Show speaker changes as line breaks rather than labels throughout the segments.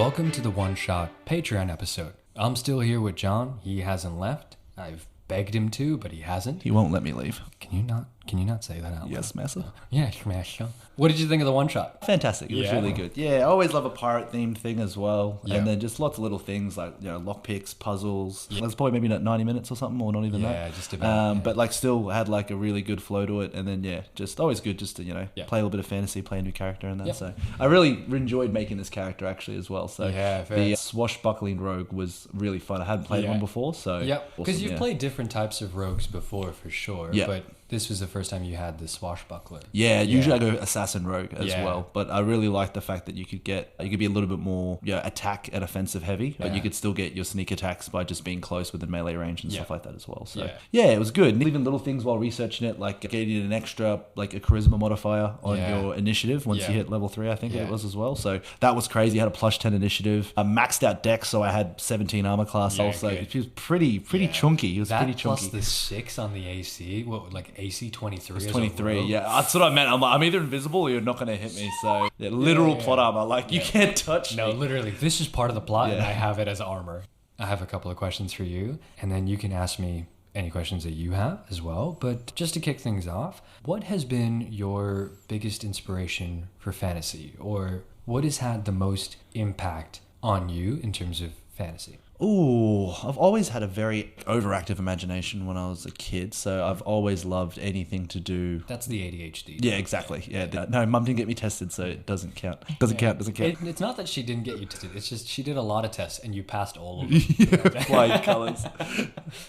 Welcome to the One Shot Patreon episode. I'm still here with John. He hasn't left. I've begged him to, but he hasn't.
He won't let me leave.
Can you not say that out loud?
Yes, Massa.
Yeah, Smasher. What did you think of the one shot?
Fantastic. It was really good. Yeah, I always love a pirate themed thing as well.
Yeah.
And then just lots of little things like, lockpicks, puzzles. Yeah. It was probably maybe not 90 minutes or something, or not even that.
Yeah, just about.
But like still had like a really good flow to it. And then, just always good just to, play a little bit of fantasy, play a new character and that. So I really enjoyed making this character actually as well. So the swashbuckling rogue was really fun. I hadn't played one before. So
because you've played different types of rogues before for sure. Yeah. But this was the first time you had the swashbuckler.
Yeah, usually I go assassin rogue as well, but I really like the fact that you could be a little bit more attack and offensive heavy, but you could still get your sneak attacks by just being close within melee range and stuff like that as well. So it was good. And even little things while researching it, like getting an extra like a charisma modifier on your initiative once you hit level 3, I think it was as well. So that was crazy. I had a plus 10 initiative, a maxed out deck, so I had 17 armor class also. It was pretty chunky. It was pretty chunky.
Plus the 6 on the AC, AC 23.
It's 23, that's what I meant. I'm either invisible or you're not going to hit me. So literal plot armor, like you can't touch me.
No, literally, this is part of the plot, and I have it as armor. I have a couple of questions for you, and then you can ask me any questions that you have as well. But just to kick things off, what has been your biggest inspiration for fantasy, or what has had the most impact on you in terms of fantasy?
Ooh, I've always had a very overactive imagination when I was a kid, so I've always loved anything to do...
That's the ADHD.
Yeah, exactly. Yeah. No, Mum didn't get me tested, so it doesn't count. Doesn't count.
It's not that she didn't get you tested, it's just she did a lot of tests and you passed all of them.
Flying colours.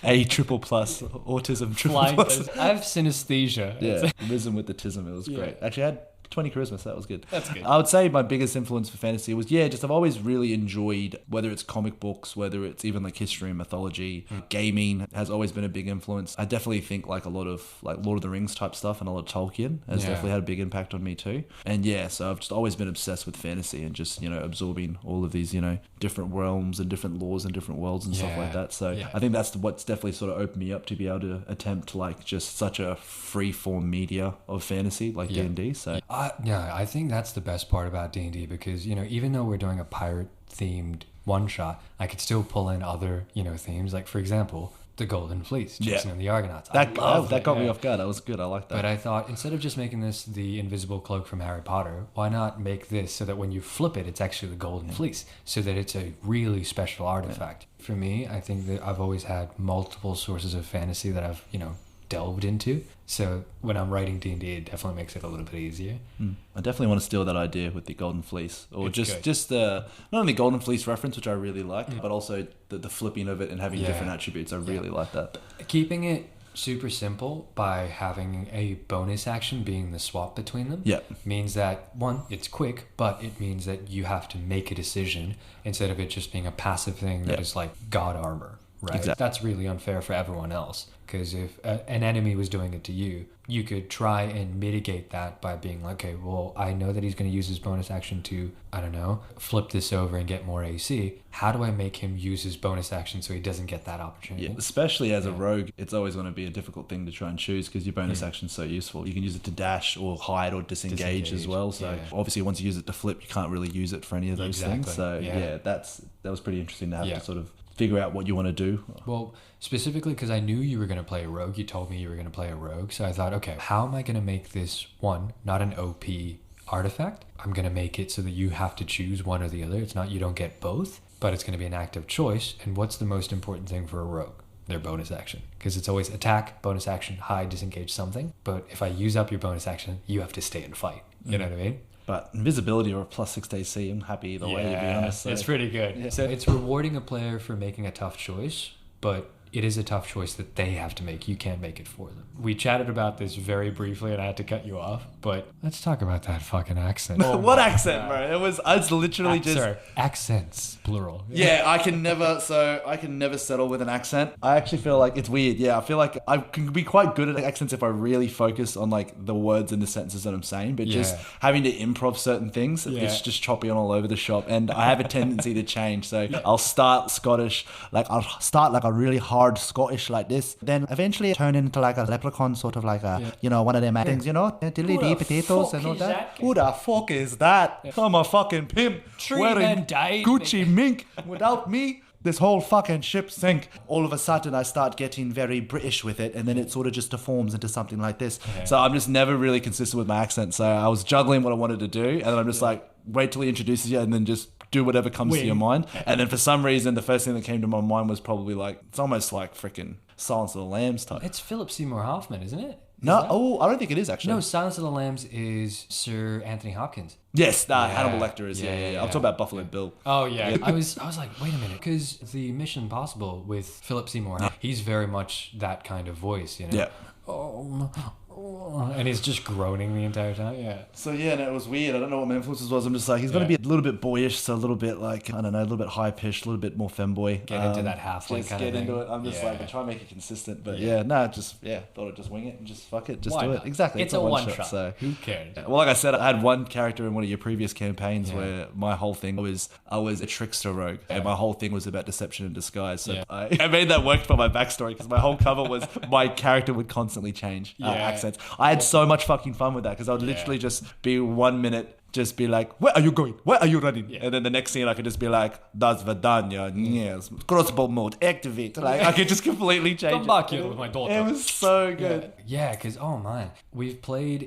A triple plus, autism triple plus.
I have synesthesia.
Yeah, risen with the tism, it was great. Actually, I had 20 charisma, so that was good.
That's good.
I would say my biggest influence for fantasy was, I've always really enjoyed, whether it's comic books, whether it's even like history and mythology, gaming has always been a big influence. I definitely think like a lot of like Lord of the Rings type stuff and a lot of Tolkien has definitely had a big impact on me too. And so I've just always been obsessed with fantasy and just, absorbing all of these, different realms and different laws and different worlds and stuff like that. So I think that's what's definitely sort of opened me up to be able to attempt like just such a free form media of fantasy like D&D. So
I think that's the best part about D&D because, even though we're doing a pirate-themed one-shot, I could still pull in other, themes. Like, for example, the Golden Fleece, chasing on the Argonauts.
That got me off guard. That was good. I like that.
But I thought, instead of just making this the invisible cloak from Harry Potter, why not make this so that when you flip it, it's actually the Golden Fleece, so that it's a really special artifact. For me, I think that I've always had multiple sources of fantasy that I've, delved into. So when I'm writing D&D, it definitely makes it a little bit easier.
I definitely want to steal that idea with the Golden Fleece, or just the not only Golden Fleece reference, which I really like, but also the flipping of it and having different attributes. I really like that.
Keeping it super simple by having a bonus action being the swap between them means that, one, it's quick, but it means that you have to make a decision instead of it just being a passive thing that is like God armor. Right.
Exactly.
That's really unfair for everyone else, because if an enemy was doing it to you, you could try and mitigate that by being like, okay, well, I know that he's going to use his bonus action to, I don't know, flip this over and get more AC. How do I make him use his bonus action so he doesn't get that opportunity?
Yeah, especially as a rogue, it's always going to be a difficult thing to try and choose because your bonus action's so useful. You can use it to dash or hide or disengage as well. So obviously once you use it to flip, you can't really use it for any of those things. So that was pretty interesting to have to sort of figure out what you want to do.
Well, specifically because I knew you were going to play a rogue. You told me you were going to play a rogue. So I thought, okay, how am I going to make this, one, not an OP artifact? I'm going to make it so that you have to choose one or the other. It's not you don't get both, but it's going to be an active choice. And what's the most important thing for a rogue? Their bonus action. Because it's always attack, bonus action, hide, disengage, something. But if I use up your bonus action, you have to stay and fight. You know what I mean?
But invisibility or a plus 6 AC, I'm happy either way, to be honest. So.
It's pretty good. Yeah. So it's rewarding a player for making a tough choice, but it is a tough choice that they have to make. You can't make it for them. We chatted about this very briefly and I had to cut you off, but let's talk about that fucking accent.
What accent, bro? It's literally just...
Sorry, accents, plural.
Yeah, I can never settle with an accent. I actually feel like it's weird. Yeah, I feel like I can be quite good at accents if I really focus on like the words and the sentences that I'm saying, but just having to improv certain things, it's just choppy on all over the shop. And I have a tendency to change. So I'll start Scottish, I'll start like a really hard hard Scottish like this. Then eventually turn into like a leprechaun, sort of like a, one of them things, diddly-dee potatoes and all that. Who the fuck is that? I'm a fucking pimp wearing Gucci mink. Without me, this whole fucking ship sink. All of a sudden, I start getting very British with it, and then it sort of just deforms into something like this. Yeah. So I'm just never really consistent with my accent. So I was juggling what I wanted to do, and then I'm just like, wait till he introduces you, and then just do whatever comes to your mind. And then for some reason, the first thing that came to my mind was probably like, it's almost like freaking Silence of the Lambs type.
It's Philip Seymour Hoffman, isn't it?
I don't think it is actually.
No, Silence of the Lambs is Sir Anthony Hopkins.
Yes, Hannibal Lecter is. Yeah. I'm talking about Buffalo Bill.
Oh yeah. I was like, wait a minute, because the Mission Impossible with Philip Seymour, he's very much that kind of voice,
Yeah.
And he's just groaning the entire time. Yeah.
So yeah, and it was weird. I don't know what my influences was. I'm just like, he's going to be a little bit boyish, so a little bit like, I don't know, a little bit high pitched, a little bit more femboy.
Get into that halfling kind of thing. Get into
it. I'm just like, I try and make it consistent, but thought I'd just wing it and just fuck it,
Why
do
not?
it. Exactly.
It's a one shot.
So
who cares?
Well, like I said, I had one character in one of your previous campaigns where my whole thing was I was a trickster rogue, and my whole thing was about deception and disguise. So I made that work for my backstory because my whole cover was my character would constantly change accents. I had so much fucking fun with that because I would literally just be 1 minute, just be like, where are you going? Where are you running? And then the next scene I could just be like, das Vidania, yes, crossbow mode, activate. Like I could just completely change
Come back here with my daughter.
It was so good.
Yeah, because, oh man, we've played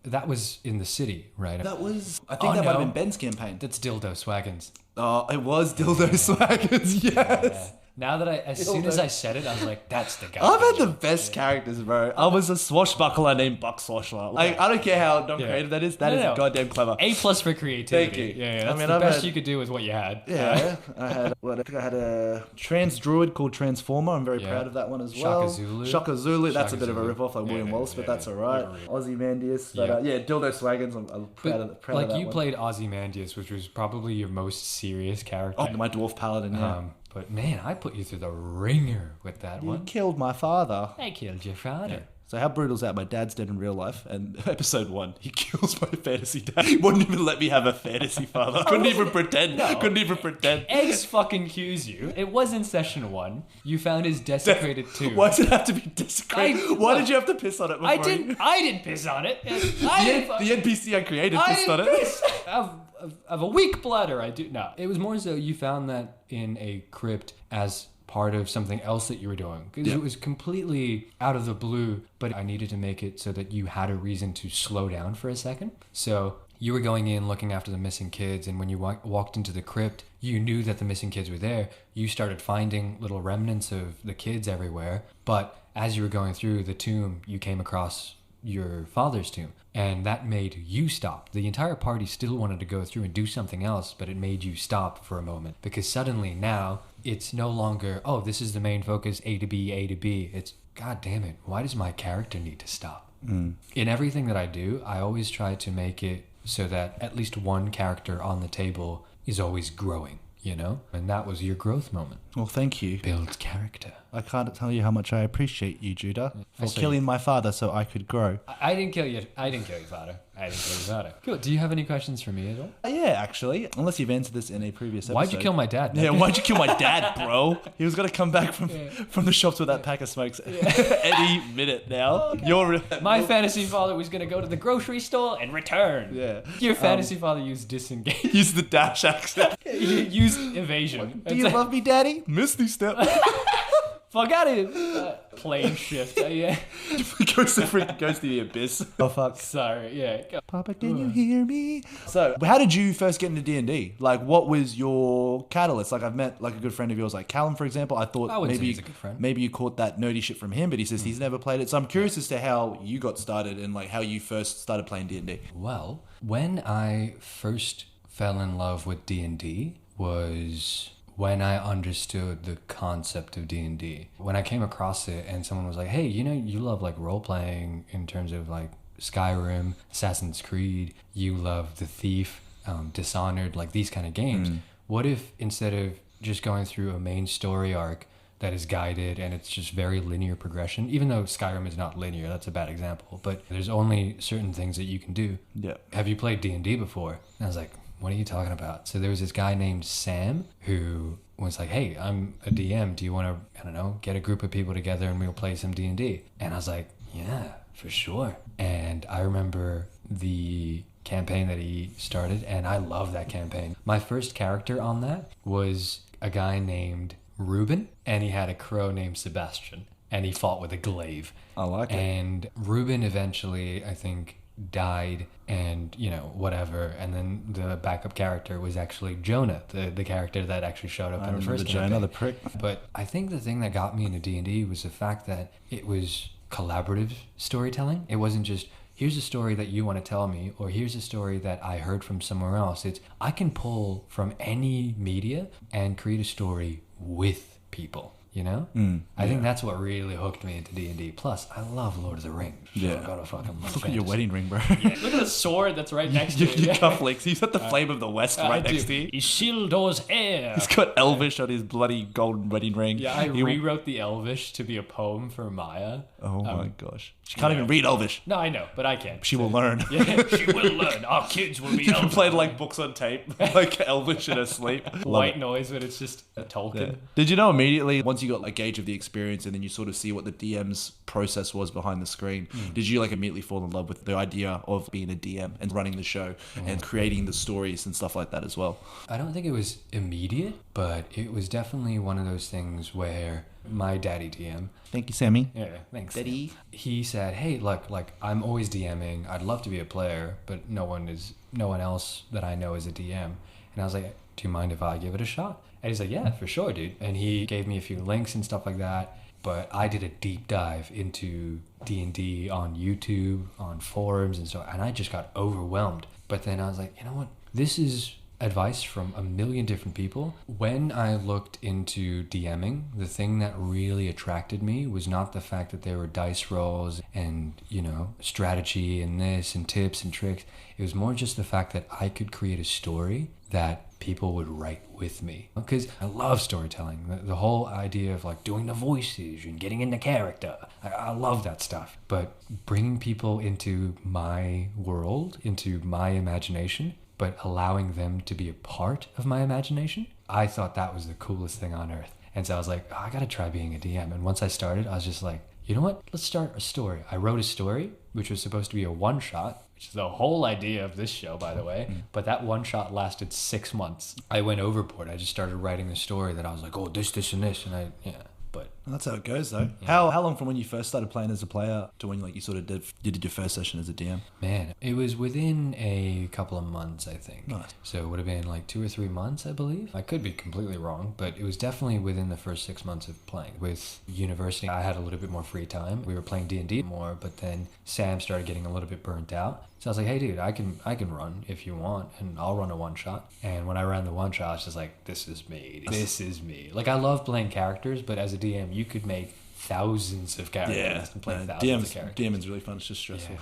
that was in the city, right?
That was, I think that might have been Ben's campaign.
That's Dildo Swaggins.
Oh, it was Dildo Swaggins, yes.
Yeah. Now that as soon as I said it, I was like, that's the guy.
I've had the best characters, bro. I was a swashbuckler named Buck Swashler. Like, I don't care how creative that is. That is goddamn clever.
A+ for creativity.
Thank you.
Yeah, that's the best you could do with what you had.
Yeah, I had a trans druid called Transformer. I'm very proud of that one as well. Shaka Zulu. That's a bit of a rip-off like William Wallace, but that's all right. Ozymandias. But Dildo Swaggins. I'm proud of that one.
Like, you played Ozymandias, which was probably your most serious character.
Oh, my dwarf paladin,
But man, I put you through the ringer with that one.
You killed my father.
I killed your father.
Yeah. So how brutal is that? My dad's dead in real life, and episode 1, he kills my fantasy dad. He wouldn't even let me have a fantasy father. Couldn't even pretend.
No.
Couldn't even pretend.
Eggs fucking cues you. It was in session 1. You found his desecrated tomb.
Why does it have to be desecrated? Why did you have to piss on it before?
I didn't piss on it.
The NPC I created pissed on it.
Of a weak bladder, I do. No, it was more so you found that in a crypt as part of something else that you were doing, because it was completely out of the blue, but I needed to make it so that you had a reason to slow down for a second. So you were going in looking after the missing kids, and when you walked into the crypt, you knew that the missing kids were there. You started finding little remnants of the kids everywhere, but as you were going through the tomb, you came across your father's tomb, and that made you stop. The entire party still wanted to go through and do something else, but it made you stop for a moment, because suddenly now it's no longer, oh, this is the main focus, A to B, A to B. It's, God damn it, why does my character need to stop? In everything that I do, I always try to make it so that at least one character on the table is always growing, And that was your growth moment.
Well, thank you.
Build character.
I can't tell you how much I appreciate you, Judah, for killing my father so I could grow.
I didn't kill you. I didn't kill your father. Cool. Do you have any questions for me at all?
Yeah, actually. Unless you've answered this in a previous episode.
Why'd you kill my dad?
Yeah, why'd you kill my dad, bro? He was going to come back from the shops with that pack of smokes any minute now.
My fantasy father was going to go to the grocery store and return.
Yeah.
Your fantasy father used disengage.
Use the dash accent.
Use evasion.
Do you love me, Daddy? Misty step.
Fuck out of here. Plane shift. Yeah.
goes to the abyss. Oh, fuck.
Sorry. Yeah. Go.
Papa, can you hear me? So, how did you first get into D&D? Like, what was your catalyst? Like, I've met, like, a good friend of yours, like Callum, for example. I thought
he's a good friend.
Maybe you caught that nerdy shit from him, but he says he's never played it. So, I'm curious as to how you got started and, like, how you first started playing D&D.
Well, when I first fell in love with D&D was when I understood the concept of D&D. When I came across it and someone was like, hey, you love like role-playing in terms of like Skyrim, Assassin's Creed, you love The Thief, Dishonored, like these kind of games. What if instead of just going through a main story arc that is guided and it's just very linear progression, even though Skyrim is not linear, that's a bad example, but there's only certain things that you can do.
Yeah.
Have you played D&D before? And I was like, what are you talking about? So there was this guy named Sam who was like, hey, I'm a DM. Do you want to, I don't know, get a group of people together and we'll play some D&D? And I was like, yeah, for sure. And I remember the campaign that he started, and I love that campaign. My first character on that was a guy named Ruben, and he had a crow named Sebastian, and he fought with a glaive.
I like it.
And Ruben eventually, I think, died, and whatever, and then the backup character was actually Jonah, the character that actually showed up in the first campaign.
Jonah, the prick.
But I think the thing that got me into D&D was the fact that it was collaborative storytelling. It wasn't just, here's a story that you want to tell me, or here's a story that I heard from somewhere else. It's, I can pull from any media and create a story with people. I think that's what really hooked me into D&D. Plus, I love Lord of the Rings. So
Yeah.
I gotta fucking love
Look at your wedding ring, bro.
Yeah, look at the sword that's right next to
Your
it.
cufflinks. He's got the flame of the west right next to you.
Isildur's heir.
He's got Elvish on his bloody golden wedding ring.
Yeah, I rewrote the Elvish to be a poem for Maya.
Oh my gosh. She can't even read Elvish.
No, I know, but I can.
She will learn.
Yeah, she will learn. Our kids will be Elvish.
Played like books on tape, like Elvish in her sleep.
White noise, but it's just a Tolkien.
Yeah. Did you know immediately, once you got like gauge of the experience and then you sort of see what the DM's process was behind the screen, did you like immediately fall in love with the idea of being a DM and running the show and creating the stories and stuff like that as well?
I don't think it was immediate, but it was definitely one of those things where my daddy DM.
Thank you, Sammy.
Yeah, thanks.
Daddy.
He said, hey, look, like I'm always DMing. I'd love to be a player, but no one else that I know is a DM. And I was like, do you mind if I give it a shot? And he's like, yeah, for sure, dude. And he gave me a few links and stuff like that. But I did a deep dive into D&D on YouTube, on forums and and I just got overwhelmed. But then I was like, you know what? This is advice from a million different people. When I looked into DMing, the thing that really attracted me was not the fact that there were dice rolls and, strategy and this and tips and tricks. It was more just the fact that I could create a story that people would write with me. Because I love storytelling. The whole idea of like doing the voices and getting into character. I love that stuff. But bringing people into my world, into my imagination, but allowing them to be a part of my imagination, I thought that was the coolest thing on earth. And so I was like, I gotta try being a DM. And once I started, I was just like, you know what? Let's start a story. I wrote a story, which was supposed to be a one-shot, which is the whole idea of this show, by the way. But that one-shot lasted 6 months. I went overboard. I just started writing a story that I was like, oh, this, and this. And but
That's how it goes, though.
Yeah.
How long from when you first started playing as a player to when you sort of did your first session as a DM?
man, it was within a couple of months, I think.
Nice.
So it would have been like 2 or 3 months, I believe. I could be completely wrong, but it was definitely within the first 6 months of playing. With university, I had a little bit more free time. We were playing D&D more, but then Sam started getting a little bit burnt out. So I was like, hey, dude, I can run if you want, and I'll run a one-shot. And when I ran the one-shot, I was just like, this is me. This is me. Like, I love playing characters, but as a DM, you could make thousands of characters and play thousands of characters.
DMing's really fun. It's just stressful.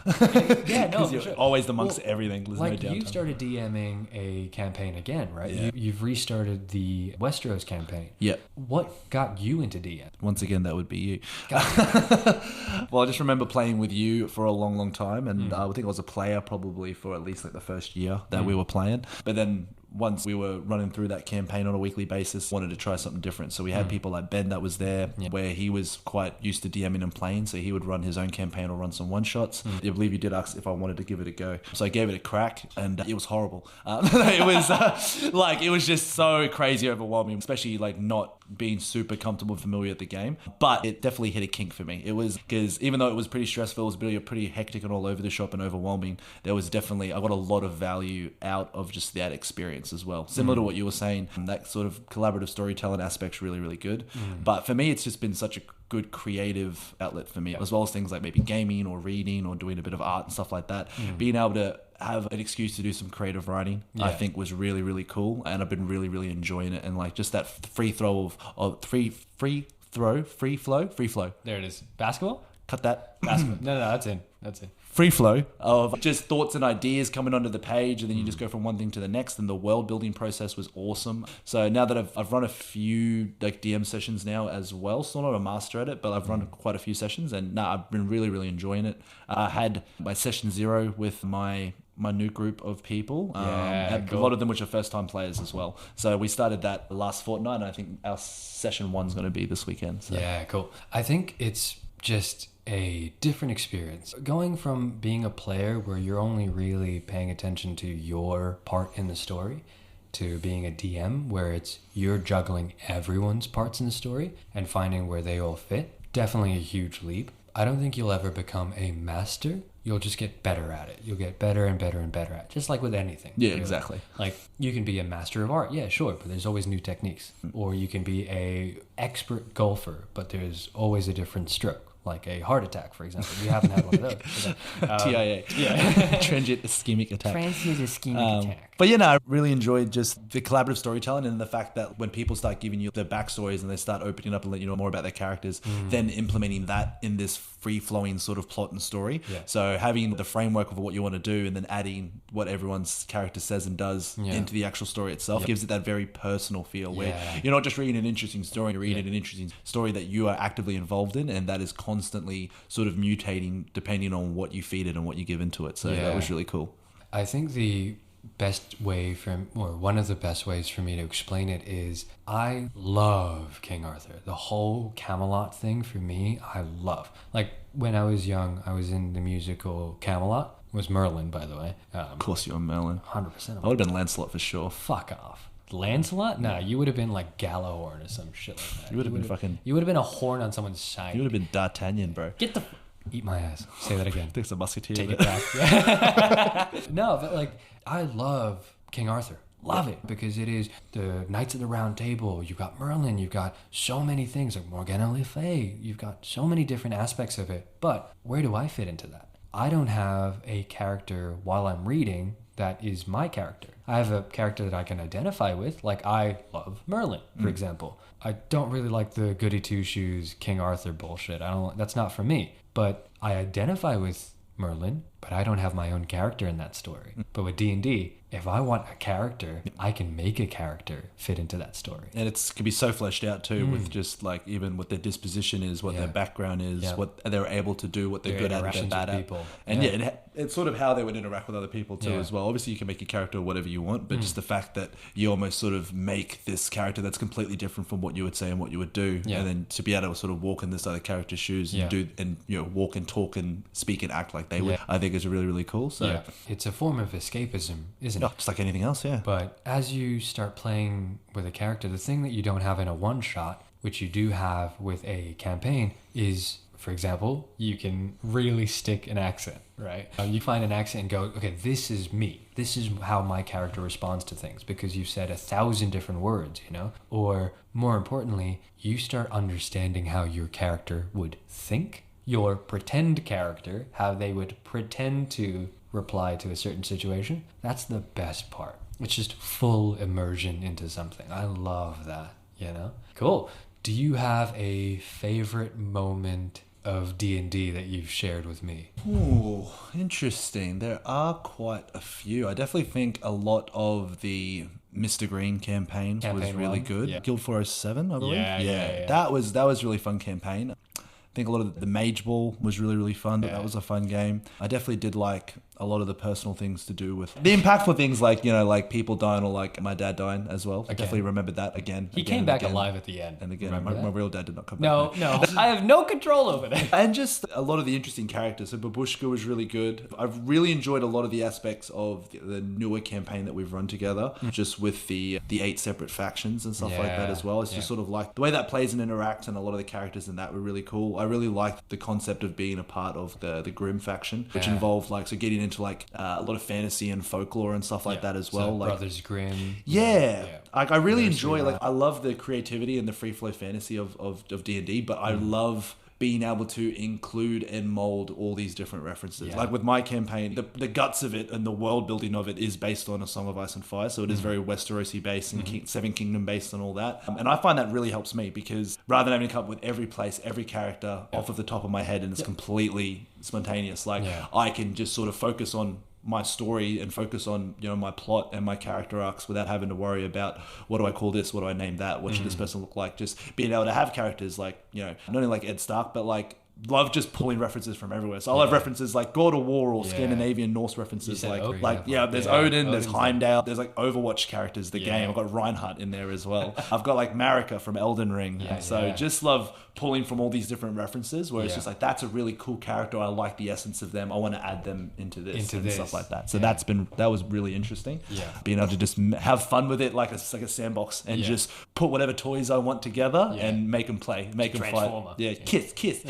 Yeah, no, for
you're
sure.
always amongst everything. There's
Like,
no downtime.
you started DMing a campaign again, right?
Yeah.
You've restarted the Westeros campaign.
Yeah.
What got you into DM?
Once again, that would be you. Well, I just remember playing with you for a long, long time, and I think I was a player probably for at least like the first year that we were playing. But then once we were running through that campaign on a weekly basis, wanted to try something different. So we had people like Ben that was there, where he was quite used to DMing and playing, so he would run his own campaign or run some one-shots. I believe you did ask if I wanted to give it a go. So I gave it a crack, and it was horrible. It was it was just so crazy overwhelming, especially like not being super comfortable and familiar with the game. But it definitely hit a kink for me. It was because even though it was pretty stressful, it was pretty hectic and all over the shop and overwhelming, there was definitely, I got a lot of value out of just that experience as well. Similar to what you were saying, that sort of collaborative storytelling aspect's really, really good. But for me, it's just been such a good creative outlet for me, as well as things like maybe gaming or reading or doing a bit of art and stuff like that. Being able to have an excuse to do some creative writing, I think was really, really cool, and I've been really, really enjoying it. And like just that free flow.
There it is. Basketball?
Cut that.
Basketball. No, that's in.
Free flow of just thoughts and ideas coming onto the page, and then you just go from one thing to the next. And the world building process was awesome. So now that I've run a few like DM sessions now as well, still not a master at it, but I've run quite a few sessions, and I've been really, really enjoying it. I had my session 0 with my my new group of people.
Yeah,
A lot of them which are first time players as well. So we started that last fortnight, and I think our session 1's going to be this weekend. So.
Yeah, cool. I think it's just a different experience. Going from being a player where you're only really paying attention to your part in the story to being a DM where it's you're juggling everyone's parts in the story and finding where they all fit. Definitely a huge leap. I don't think you'll ever become a master. You'll just get better at it. You'll get better and better and better at it. Just like with anything.
Yeah,
really.
exactly.
Like you can be a master of art. Yeah, sure. But there's always new techniques. Or you can be a expert golfer, but there's always a different stroke. Like a heart attack, for example. We haven't had one of those.
TIA.
Yeah.
Transient ischemic attack.
Transient ischemic attack.
But yeah, no, I really enjoyed just the collaborative storytelling and the fact that when people start giving you their backstories and they start opening up and let you know more about their characters, then implementing that in this free-flowing sort of plot and story.
Yeah.
So having the framework of what you want to do and then adding what everyone's character says and does into the actual story itself gives it that very personal feel where you're not just reading an interesting story, you're reading an interesting story that you are actively involved in and that is constantly sort of mutating depending on what you feed it and what you give into it. So that was really cool.
I think the best way one of the best ways for me to explain it is I love King Arthur. The whole Camelot thing for me, I love. Like when I was young, I was in the musical Camelot. It was Merlin, by the way.
Of course you're Merlin.
100%.
I would have been Lancelot for sure.
Fuck off. Lancelot? Nah, you would have been like Gallahorn or some shit like that.
You would have been fucking...
You would have been a horn on someone's side.
You would have been D'Artagnan, bro.
Get the... Eat my ass. Say that again.
I think it's a musketeer.
Take it back. No, but like, I love King Arthur. Love it because it is the Knights of the Round Table. You've got Merlin. You've got so many things like Morgana Le Fay. You've got so many different aspects of it. But where do I fit into that? I don't have a character while I'm reading that is my character. I have a character that I can identify with. Like I love Merlin, for example. I don't really like the goody two shoes King Arthur bullshit. That's not for me. But I identify with Merlin, but I don't have my own character in that story. But with D&D, if I want a character, I can make a character fit into that story.
And it can be so fleshed out too with just like even what their disposition is, what their background is, what they're able to do, what they're good at, what they're bad at. And it's sort of how they would interact with other people too as well. Obviously you can make your character whatever you want, but just the fact that you almost sort of make this character that's completely different from what you would say and what you would do. And then to be able to sort of walk in this other character's shoes and do and walk and talk and speak and act like they would, I think is really, really cool. So
it's a form of escapism, isn't it?
Just like anything else,
But as you start playing with a character, the thing that you don't have in a one-shot, which you do have with a campaign, is, for example, you can really stick an accent, right? You find an accent and go, okay, this is me. This is how my character responds to things because you've said 1,000 different words, Or more importantly, you start understanding how your character would think. Your pretend character, how they would pretend to reply to a certain situation. That's the best part. It's just full immersion into something. I love that, Cool. Do you have a favorite moment of D&D that you've shared with me?
Ooh, interesting. There are quite a few. I definitely think a lot of the Mr. Green campaign was really good. Yeah. Guild 407, I believe. Yeah. That was a really fun campaign. I think a lot of the Mage Ball was really, really fun. That was a fun game. I definitely did like a lot of the personal things to do with the impactful things like, like people dying or like my dad dying as well. I definitely remembered that again.
He came back alive at the end.
And again, my real dad did not come back.
No. I have no control over that.
And just a lot of the interesting characters. So Babushka was really good. I've really enjoyed a lot of the aspects of the newer campaign that we've run together, just with the 8 separate factions and stuff like that as well. It's just sort of like the way that plays and interacts and a lot of the characters in that were really cool. I really liked the concept of being a part of the Grimm faction, which involved getting into a lot of fantasy and folklore and stuff like that as well.
So Brothers Grimm.
I really enjoy, I love the creativity and the free flow fantasy of D&D, but I love being able to include and mold all these different references. Like with my campaign, the guts of it and the world building of it is based on A Song of Ice and Fire, so it is very Westerosi based and Seven Kingdom based and all that. And I find that really helps me because rather than having to come up with every place, every character off of the top of my head and it's completely spontaneous, I can just sort of focus on my story and focus on my plot and my character arcs without having to worry about what do I call this, what do I name that, what should this person look like. Just being able to have characters not only like Ed Stark but like love just pulling references from everywhere. So I'll have references like God of War or Scandinavian Norse references. There's Odin, there's Heimdall, there's like Overwatch characters, the game. I've got Reinhardt in there as well. I've got like Marika from Elden Ring. Just love pulling from all these different references where it's just like, that's a really cool character. I like the essence of them. I want to add them into this and stuff like that. So that was really interesting. Being able to just have fun with it like a sandbox and just put whatever toys I want together and make them play, make them fight. Kiss.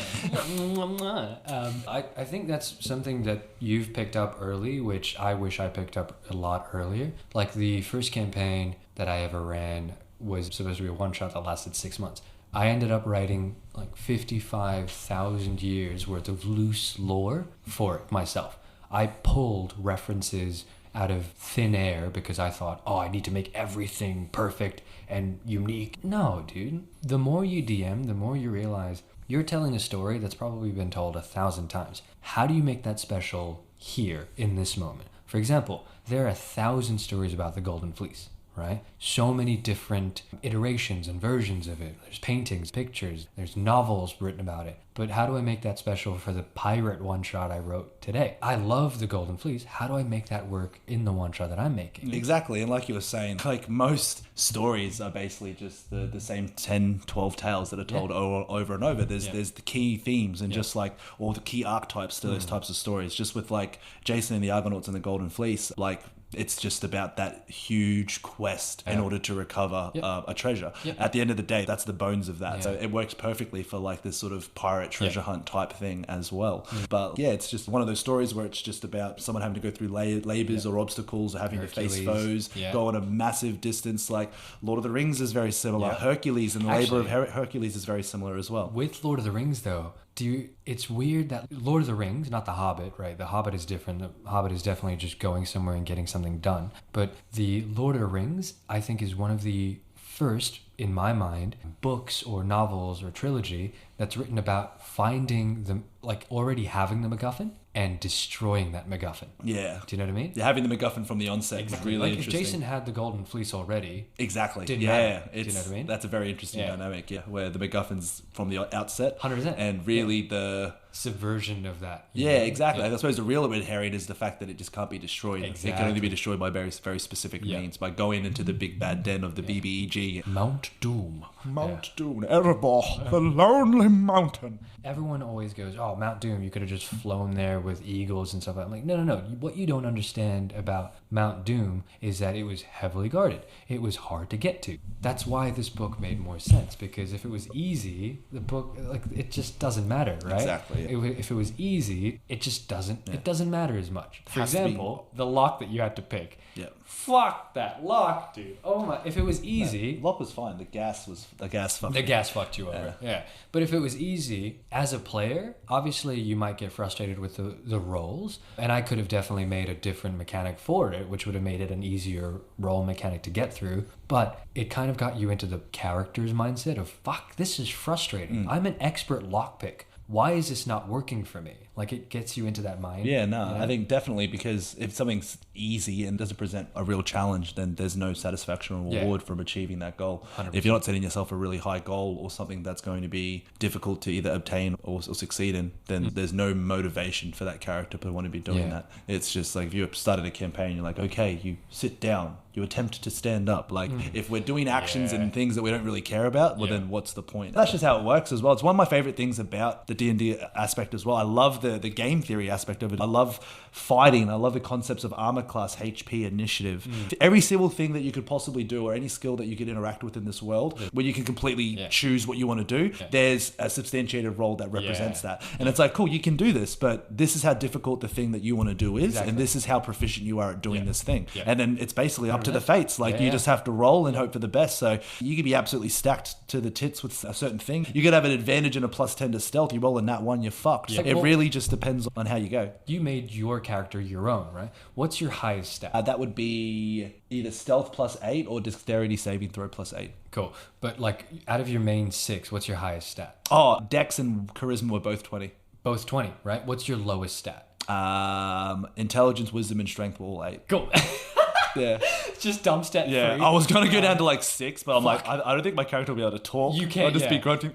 I think that's something that you've picked up early, which I wish I picked up a lot earlier. Like the first campaign that I ever ran was supposed to be a one-shot that lasted 6 months. I ended up writing like 55,000 years worth of loose lore for it myself. I pulled references out of thin air because I thought, I need to make everything perfect and unique. No, dude. The more you DM, the more you realize you're telling a story that's probably been told 1,000 times. How do you make that special here in this moment? For example, there are 1,000 stories about the Golden Fleece, right? So many different iterations and versions of it. There's paintings, pictures, there's novels written about it. But how do I make that special for the pirate one-shot I wrote today? I love the Golden Fleece. How do I make that work in the one-shot that I'm making?
Exactly. And like you were saying, like most stories are basically just the same 10, 12 tales that are told over and over. There's the key themes and just like, or the key archetypes to those types of stories. Just with like Jason and the Argonauts and the Golden Fleece, like it's just about that huge quest in order to recover a treasure. At the end of the day, that's the bones of that. So it works perfectly for like this sort of pirate treasure hunt type thing as well. But it's just one of those stories where it's just about someone having to go through labors or obstacles or having to face foes, go on a massive distance. Like Lord of the Rings is very similar. Hercules and the labor of Hercules is very similar as well.
With Lord of the Rings though, it's weird that Lord of the Rings, not The Hobbit, right? The Hobbit is different. The Hobbit is definitely just going somewhere and getting something done. But the Lord of the Rings, I think, is one of the first, in my mind, books or novels or trilogy that's written about finding the, like already having the MacGuffin and destroying that MacGuffin.
Yeah.
Do you know what I mean?
Yeah, having the MacGuffin from the onset is really
like
interesting.
If Jason had the Golden Fleece already...
Exactly.
Didn't matter.
Do you know what I mean? That's a very interesting dynamic, where the MacGuffin's from the outset.
100%.
And really the...
subversion of that.
Exactly. I suppose the real red herring is the fact that it just can't be destroyed.
Exactly.
It can only be destroyed by very, very specific means, by going into the big bad den of the BBEG.
Mount Doom.
Mount Doom, Erebor, the lonely mountain.
Everyone always goes, Mount Doom, you could have just flown there with eagles and stuff. I'm like, no. What you don't understand about Mount Doom is that it was heavily guarded. It was hard to get to. That's why this book made more sense, because if it was easy, the book, like, it just doesn't matter, right?
Exactly.
If it was easy, it just doesn't, it doesn't matter as much. For example, the lock that you had to pick.
Yeah.
Fuck that lock, dude. Oh my, if it was easy...
lock was fine. The gas fucked
you over. Yeah. But if it was easy, as a player, obviously you might get frustrated with the rolls. And I could have definitely made a different mechanic for it, which would have made it an easier roll mechanic to get through. But it kind of got you into the character's mindset of, fuck, this is frustrating. I'm an expert lockpick. Why is this not working for me? Like, it gets you into that mind.
Yeah, no, you know? I think definitely, because if something's easy and doesn't present a real challenge, then there's no satisfaction or reward from achieving that goal. 100%. If you're not setting yourself a really high goal or something that's going to be difficult to either obtain or succeed in, then there's no motivation for that character to want to be doing that. It's just like, if you started a campaign, you're like, okay, you sit down, you attempt to stand up. Like, if we're doing actions and things that we don't really care about, well, then what's the point? That's just how it works as well. It's one of my favorite things about the D&D aspect as well. I love the game theory aspect of it. I love fighting. I love the concepts of armor class, HP, initiative. Every single thing that you could possibly do, or any skill that you could interact with in this world, where you can completely choose what you want to do, there's a substantiated role that represents that. And it's like, cool, you can do this, but this is how difficult the thing that you want to do is, and this is how proficient you are at doing this thing. And then it's basically up to the fates. Like, you just have to roll and hope for the best. So you could be absolutely stacked to the tits with a certain thing. You could have an advantage and a +10 to stealth. You roll a nat 1, you're fucked. It really just depends on how you go.
You made your character your own, right? What's your highest stat?
That would be either stealth +8 or dexterity saving throw +8.
Cool. But like, out of your main 6, what's your highest stat?
Dex and charisma were both 20.
Both 20, right? What's your lowest stat?
Intelligence, wisdom, and strength were all 8.
Cool.
Yeah.
Just dump stat
Yeah,
3.
I was gonna go down to like 6, but I'm like, I don't think my character will be able to talk.
You can't,
I'll just be
yeah.
grunting.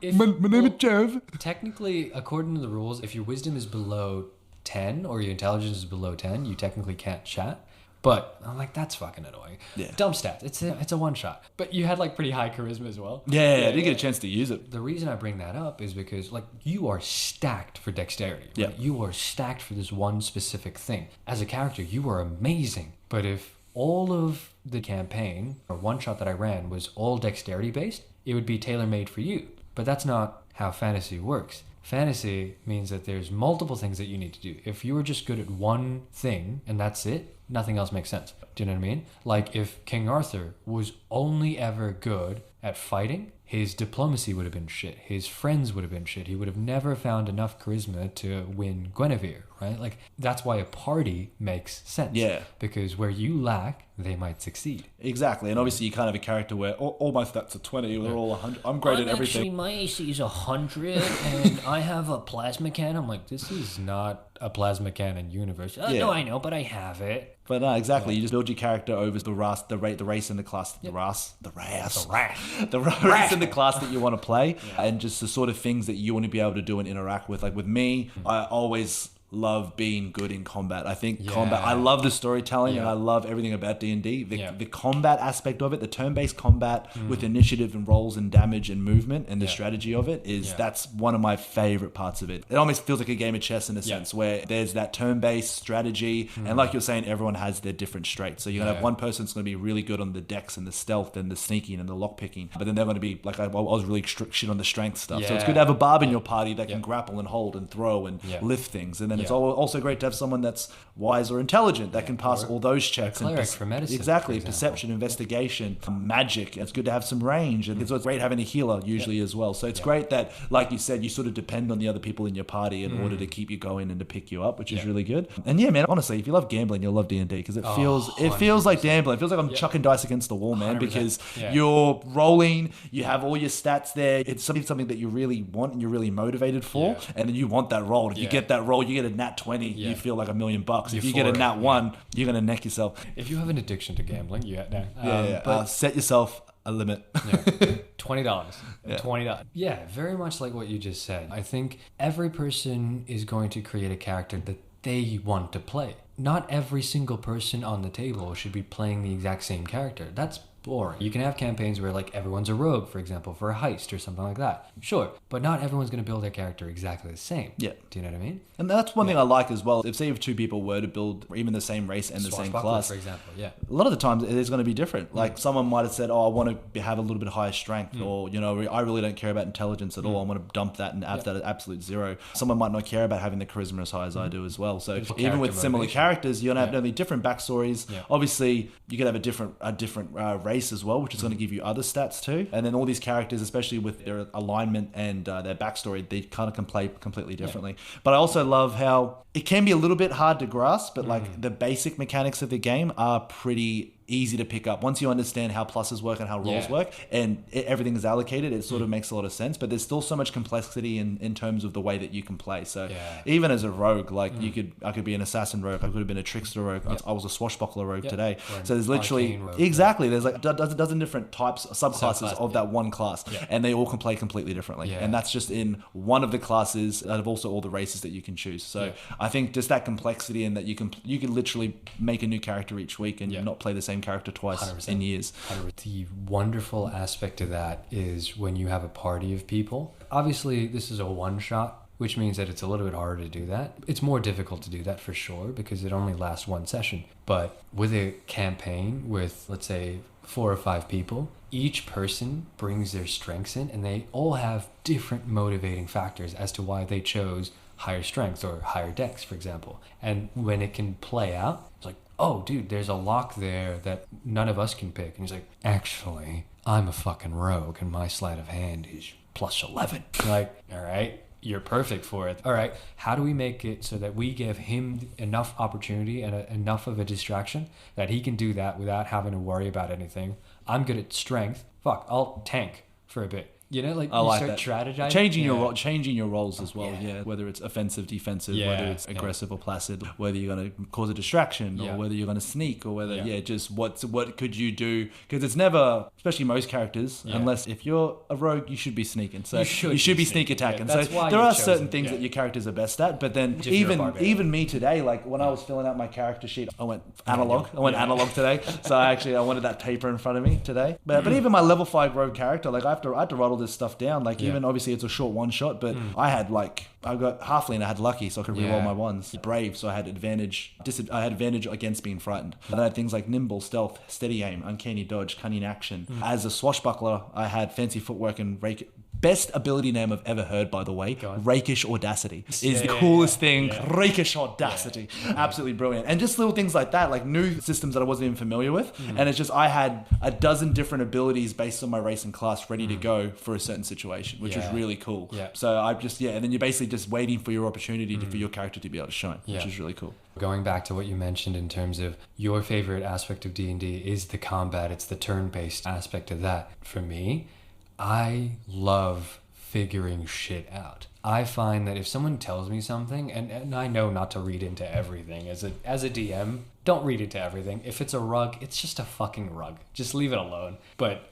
If-
My name is
well,
Jeff.
Technically, according to the rules, if your wisdom is below 10 or your intelligence is below 10, you technically can't chat. But I'm like, that's fucking annoying.
Yeah.
Dump stats. It's a one shot. But you had like pretty high charisma as well.
Yeah, I didn't get a chance to use it.
The reason I bring that up is because like you are stacked for dexterity. Right?
Yeah.
You are stacked for this one specific thing. As a character, you are amazing. But if all of the campaign or one shot that I ran was all dexterity based, it would be tailor made for you. But that's not how fantasy works. Fantasy means that there's multiple things that you need to do. If you were just good at one thing and that's it, nothing else makes sense. Do you know what I mean? Like if King Arthur was only ever good at fighting, his diplomacy would have been shit. His friends would have been shit. He would have never found enough charisma to win Guinevere, right? Like that's why a party makes sense.
Yeah.
Because where you lack, they might succeed.
Exactly, and obviously you can't have a character where all my stats are 20, they're all 100. I'm great at everything.
Actually, my AC is 100, and I have a plasma cannon. I'm like, this is not a plasma cannon universe.
Yeah.
No, I know, but I have it.
But no, exactly. You just build your character over the race in the class, the race in the class that you want to play, and just the sort of things that you want to be able to do and interact with. Like with me, I always love being good in combat. I think combat, I love the storytelling and I love everything about D&D. The combat aspect of it, the turn-based combat with initiative and rolls and damage and movement and the strategy of it that's one of my favorite parts of it. It almost feels like a game of chess in a sense where there's that turn-based strategy and like you're saying, everyone has their different traits. So you're going to have one person that's going to be really good on the dex and the stealth and the sneaking and the lockpicking, but then they're going to be like, I was really shit on the strength stuff. So it's good to have a barb in your party that can grapple and hold and throw and lift things. And then it's also great to have someone that's wise or intelligent that can pass all those checks.
A cleric for medicine.
Exactly. Perception, investigation, magic. It's good to have some range. And it's great having a healer usually as well. So it's great that, like you said, you sort of depend on the other people in your party in order to keep you going and to pick you up, which is really good. And yeah, man, honestly, if you love gambling, you'll love D&D because it feels like gambling. It feels like I'm chucking dice against the wall, man, 100%. Because you're rolling, you have all your stats there. It's something that you really want and you're really motivated for. And then you want that roll. If you get that roll, you get a nat 20, you feel like $1 million. If you get a nat 1, you're going to neck yourself.
If you have an addiction to gambling,
but set yourself a limit.
$20. $20. Yeah, very much like what you just said. I think every person is going to create a character that they want to play. Not every single person on the table should be playing the exact same character. That's boring. You can have campaigns where like everyone's a rogue, for example, for a heist or something like that. Sure, but not everyone's going to build their character exactly the same. Yeah. Do you know what I mean?
And that's one thing I like as well. If say if two people were to build even the same race and the same class,
for example, a
lot of the times it is going to be different. Like someone might have said, "Oh, I want to have a little bit higher strength," or I really don't care about intelligence at all. I want to dump that and have that at absolute 0. Someone might not care about having the charisma as high as I do as well. So even with similar characters, you're going to have only different backstories. Obviously, you could have a different race as well, which is going to give you other stats too. And then all these characters, especially with their alignment and their backstory, they kind of can play completely differently. But I also love how it can be a little bit hard to grasp, but like the basic mechanics of the game are pretty easy to pick up. Once you understand how pluses work and how rolls work and everything is allocated, it sort of makes a lot of sense, but there's still so much complexity in terms of the way that you can play. So even as a rogue, like I could be an assassin rogue, I could have been a trickster rogue, I was a swashbuckler rogue today. So there's literally there's like a dozen different types, subclasses of that one class, and they all can play completely differently. And that's just in one of the classes out of also all the races that you can choose. So I think just that complexity and that you can literally make a new character each week and not play the same character twice 100%. In years.
100%. The wonderful aspect of that is when you have a party of people. Obviously, this is a one shot, which means that it's a little bit harder to do that. It's more difficult to do that for sure because it only lasts one session. But with a campaign with, let's say, 4 or 5 people, each person brings their strengths in and they all have different motivating factors as to why they chose higher strength or higher dex, for example. And when it can play out, it's like, oh, dude, there's a lock there that none of us can pick. And he's like, actually, I'm a fucking rogue and my sleight of hand is plus 11. Like, all right, you're perfect for it. All right, how do we make it so that we give him enough opportunity and enough of a distraction that he can do that without having to worry about anything? I'm good at strength. Fuck, I'll tank for a bit. You know, like
I
you
like
start
that.
strategizing.
Changing your roles as well.
Yeah.
Yeah. Whether it's offensive, defensive,
Yeah.
whether it's aggressive or placid, whether you're going to cause a distraction
Yeah.
or whether you're going to sneak or whether,
Yeah.
just what could you do? Because it's never, especially most characters, unless if you're a rogue, you should be sneaking. So you should be sneak attacking.
Yeah, that's
so
why
there
you've
are certain
chosen-
things that your characters are best at. But then
If you're a barbarian.
even me today, like when I was filling out my character sheet, I went analog. I went analog today. So I wanted that paper in front of me today. But even my level 5 rogue character, like I had to write all this stuff down. Like even obviously it's a short one shot, but I got halfling. I had lucky, so I could reroll my ones. Brave, so I had advantage. I had advantage against being frightened. And I had things like nimble, stealth, steady aim, uncanny dodge, cunning action. As a swashbuckler, I had fancy footwork and rake. Best ability name I've ever heard, by the way. Rakish Audacity is the coolest thing. Yeah. Rakish Audacity. Yeah. Absolutely brilliant. And just little things like that, like new systems that I wasn't even familiar with. And it's just, I had a dozen different abilities based on my race and class ready to go for a certain situation, which was really cool. Yeah. So I just, and then you're basically just waiting for your opportunity for your character to be able to shine, which is really cool.
Going back to what you mentioned in terms of your favorite aspect of D&D is the combat. It's the turn-based aspect of that. For me, I love figuring shit out. I find that if someone tells me something, and I know not to read into everything, as a DM, don't read into everything. If it's a rug, it's just a fucking rug. Just leave it alone. But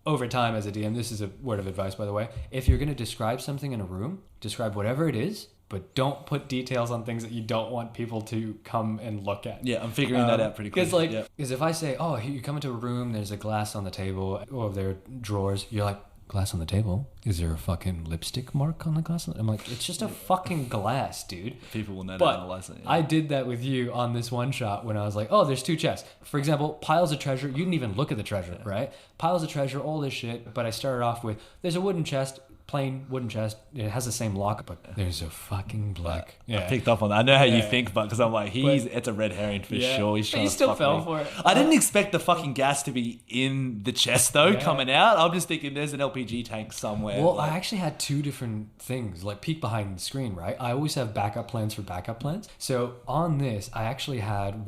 over time as a DM, this is a word of advice, by the way, if you're going to describe something in a room, describe whatever it is, but don't put details on things that you don't want people to come and look at.
Yeah, I'm figuring that out pretty quickly.
Because if I say, oh, you come into a room, there's a glass on the table, or there are drawers, you're like, glass on the table? Is there a fucking lipstick mark on the glass? I'm like, it's just a fucking glass, dude.
People will know to analyze it. Yeah.
I did that with you on this one shot when I was like, oh, there's 2 chests. For example, piles of treasure. You didn't even look at the treasure, right? Piles of treasure, all this shit. But I started off with, there's a wooden chest, plain wooden chest. It has the same lock, but there's a fucking black.
I picked up on that. I know how you think, but because I'm like, it's a red herring for sure. He's trying
you
to
still
fuck
fell
me.
for it.
I didn't expect the fucking gas to be in the chest though, coming out. I'm just thinking there's an LPG tank somewhere.
Well, I actually had 2 different things, like peek behind the screen, right? I always have backup plans for backup plans. So on this, I actually had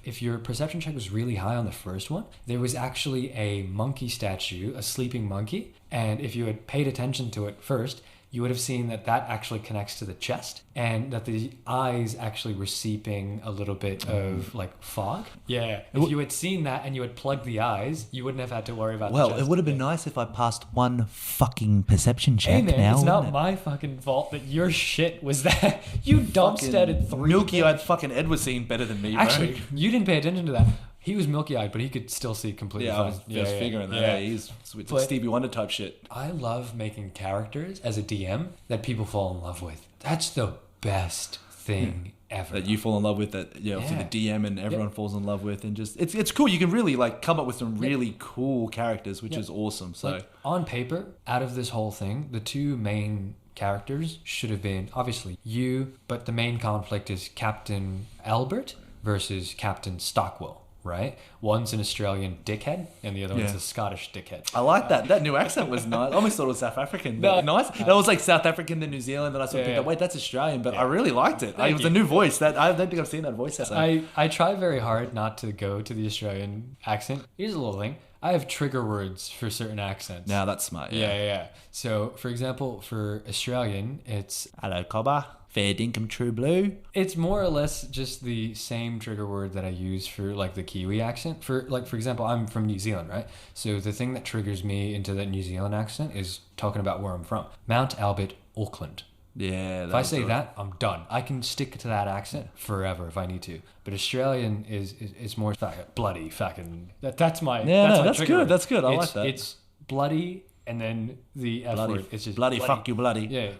if your perception check was really high on the first one, there was actually a monkey statue, a sleeping monkey. And if you had paid attention to it first, you would have seen that actually connects to the chest and that the eyes actually were seeping a little bit of like fog. Yeah. If you had seen that and you had plugged the eyes, you wouldn't have had to worry about the chest.
Well, it would have been nice if I passed one fucking perception check.
Hey man, it's not my fucking fault that your shit was that. You dumpsteaded 3
milky-eyed fucking Ed was seeing better than me, bro.
Actually, you didn't pay attention to that. He was milky-eyed, but he could still see completely fine.
I was figuring that. Yeah, he's like Stevie Wonder type shit.
I love making characters as a DM that people fall in love with. That's the best thing ever.
That you fall in love with, that for the DM and everyone falls in love with, and just it's cool. You can really like come up with some really cool characters, which is awesome. So
like, on paper, out of this whole thing, the 2 main characters should have been obviously you, but the main conflict is Captain Albert versus Captain Stockwell. Right? One's an Australian dickhead and the other one's a Scottish dickhead.
I like that. That new accent was nice. I almost thought it was South African. But nice. That was like South African, then New Zealand. Then I sort of picked up, wait, that's Australian. But I really liked it. It was a new voice. I don't think I've seen that voice.
I try very hard not to go to the Australian accent. Here's a little thing. I have trigger words for certain accents.
Now that's smart.
Yeah. So, for example, for Australian, it's...
Hello, cobber. Fair dinkum true blue.
It's more or less just the same trigger word that I use for like the Kiwi accent. For example, I'm from New Zealand, right? So the thing that triggers me into that New Zealand accent is talking about where I'm from. Mount Albert, Auckland.
Yeah.
If I say that, I'm done. I can stick to that accent forever if I need to. But Australian is more bloody fucking. That's my.
Yeah,
that's
good. Word. That's good. I like that.
It's bloody, and then the F word. It's just
bloody. Fuck you, bloody.
Yeah.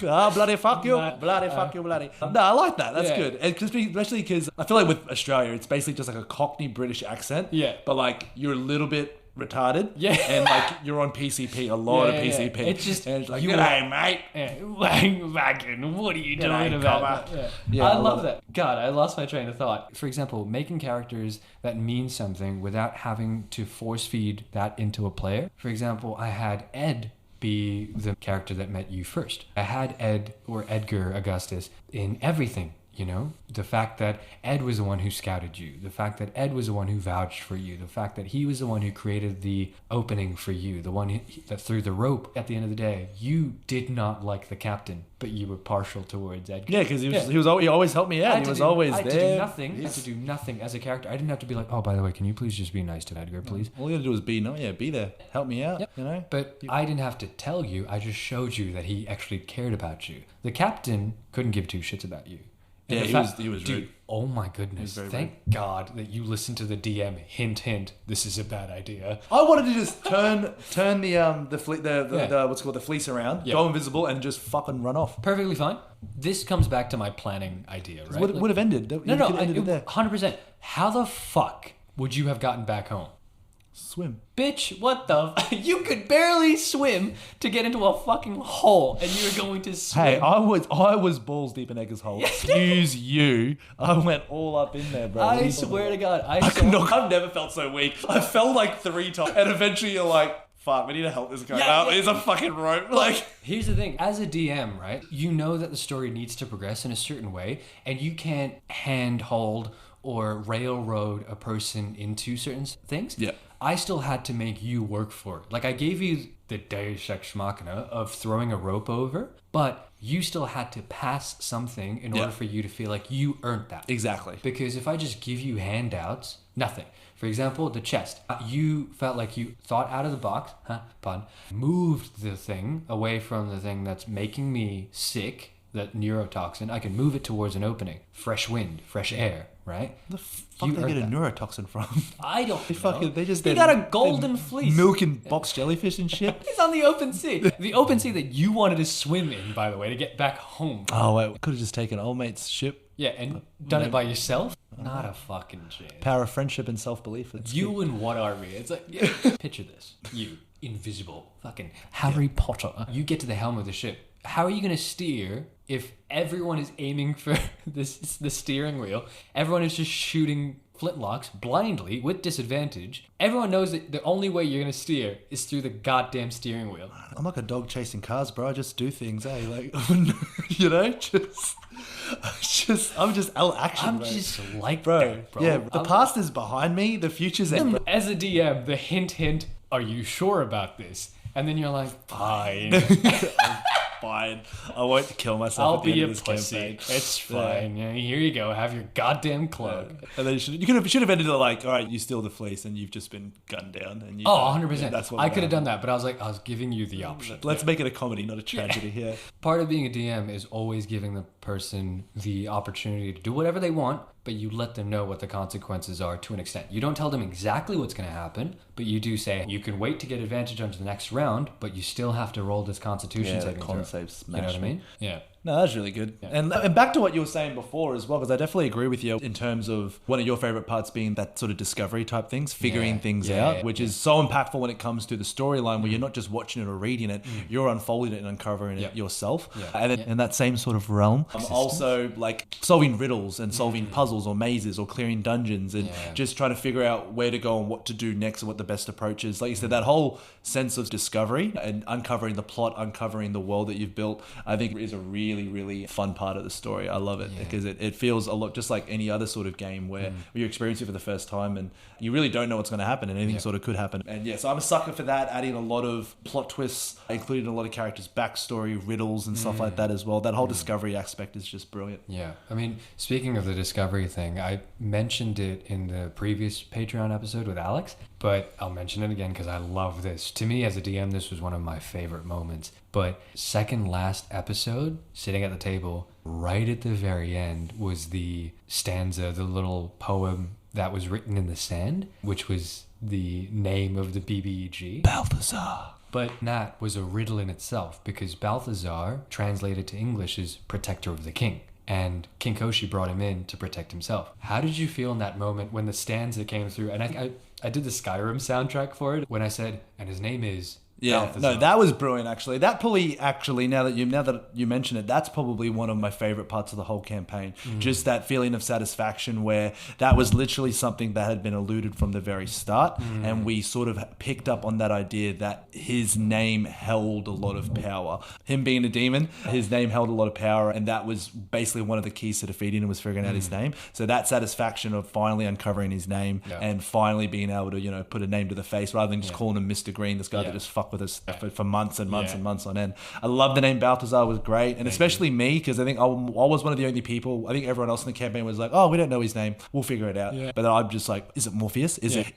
Bloody fuck you, fuck you, bloody. No, I like that. That's good. And especially because I feel like with Australia, it's basically just like a Cockney British accent.
Yeah.
But like you're a little bit retarded.
Yeah.
And like you're on PCP, a lot of PCP.
Yeah. It's just
and it's like, g'day, mate.
Fucking, what are you doing about that? Yeah, I love that. God, I lost my train of thought. For example, making characters that mean something without having to force feed that into a player. For example, I had Ed be the character that met you first. I had Ed or Edgar Augustus in everything. you know? The fact that Ed was the one who scouted you, the fact that Ed was the one who vouched for you, the fact that he was the one who created the opening for you, the one that threw the rope. At the end of the day, you did not like the captain, but you were partial towards Ed.
Yeah, because he always helped me out. He was always there.
I had to do nothing as a character. I didn't have to be like, oh, by the way, can you please just be nice to Edgar, please?
All you had to do was be there. Help me out, you know?
But I didn't have to tell you. I just showed you that he actually cared about you. The captain couldn't give two shits about you. And
he was
dude,
rude.
Oh my goodness. Thank God that you listened to the DM. Hint, hint. This is a bad idea.
I wanted to just turn the what's it called, the fleece around, go invisible, and just fucking run off.
Perfectly fine. This comes back to my planning idea, right?
Would have ended.
No,
ended it there.
100%. How the fuck would you have gotten back home?
Swim.
Bitch, what the... You could barely swim to get into a fucking hole, and you were going to swim.
Hey, I was balls deep in Edgar's hole. Excuse you. I went all up in there, bro.
I swear to God.
I've never felt so weak. I fell like 3 times, and eventually you're like, fuck, we need to help this guy out. There's a fucking rope. Like,
here's the thing. As a DM, right, you know that the story needs to progress in a certain way, and you can't handhold or railroad a person into certain things.
Yeah.
I still had to make you work for it. Like, I gave you the Deus Ex Machina of throwing a rope over, but you still had to pass something in order for you to feel like you earned that.
Exactly.
Because if I just give you handouts, nothing. For example, the chest. You felt like you thought out of the box, moved the thing away from the thing that's making me sick, that neurotoxin. I can move it towards an opening. Fresh wind, fresh air, right?
The fuck they get a neurotoxin from?
I don't know.
They
got a golden fleece.
Milk and box jellyfish and shit.
He's on the open sea. The open sea that you wanted to swim in, by the way, to get back home.
Oh, wait. Could have just taken old mate's ship.
Yeah, and done it by yourself? Not a fucking chance.
Power of friendship and self-belief.
You and what are we? It's like, picture this. You, invisible, fucking Harry Potter. You get to the helm of the ship. How are you going to steer if everyone is aiming for the steering wheel? Everyone is just shooting flintlocks blindly with disadvantage. Everyone knows that the only way you're going to steer is through the goddamn steering wheel.
I'm like a dog chasing cars, bro. I just do things, eh? Like, you know, I'm just action.
I'm
bro.
just like
bro.
that, bro.
Yeah, the past is behind me. The future's ahead. Bro.
As a DM, the hint, are you sure about this? And then you're like, fine.
Fine. I won't kill myself.
I'll
at the
be
end
a
of this
pussy.
campaign.
It's fine. Yeah, here you go. Have your goddamn cloak.
And then you should have ended it like, all right, you steal the fleece and you've just been gunned down. And
100%.
Yeah, that's what
I could have done that, but I was giving you the option.
Let's make it a comedy, not a tragedy here.
Part of being a DM is always giving the person the opportunity to do whatever they want, but you let them know what the consequences are to an extent. You don't tell them exactly what's going to happen, but you do say, you can wait to get advantage onto the next round, but you still have to roll this constitution saving throw.
Smash.
You know what I mean? Yeah.
No, that's really good. Yeah. And back to what you were saying before as well, because I definitely agree with you in terms of one of your favorite parts being that sort of discovery type things, figuring things out, which is so impactful when it comes to the storyline where you're not just watching it or reading it, you're unfolding it and uncovering it yourself. Yeah. And in that same sort of realm, also like solving riddles and solving puzzles or mazes or clearing dungeons and just trying to figure out where to go and what to do next and what the best approach is. Like you said, that whole sense of discovery and uncovering the plot, uncovering the world that you've built, I think is a really fun part of the story. I love it because it feels a lot just like any other sort of game where you experience it for the first time and you really don't know what's going to happen and anything sort of could happen. And so I'm a sucker for that, adding a lot of plot twists, including a lot of characters' backstory, riddles and stuff like that as well. That whole discovery aspect is just brilliant.
Yeah. I mean, speaking of the discovery thing, I mentioned it in the previous Patreon episode with Alex, but I'll mention it again because I love this. To me, as a DM, this was one of my favorite moments. But second last episode, sitting at the table, right at the very end was the stanza, the little poem that was written in the sand, which was the name of the BBEG.
Balthazar.
But that was a riddle in itself because Balthazar, translated to English, is protector of the king. And King Koshi brought him in to protect himself. How did you feel in that moment when the stanza came through? And I did the Skyrim soundtrack for it when I said, and his name is
Yeah,
Balthazar.
no, that was brilliant. Actually, that probably now that you mention it, that's probably one of my favorite parts of the whole campaign. Just that feeling of satisfaction where that was literally something that had been alluded from the very start, and we sort of picked up on that idea that his name held a lot of power. Him being a demon, his name held a lot of power, and that was basically one of the keys to defeating him, was figuring out his name. So that satisfaction of finally uncovering his name and finally being able to, you know, put a name to the face rather than just calling him Mr. Green, this guy that just fucked with us for months and months and months on end. I love the name Balthazar, was great, and especially me, because I think I was one of the only people. I think everyone else in the campaign was like, "Oh, we don't know his name. We'll figure it out." But then I'm just like, "Is it Morpheus? Is it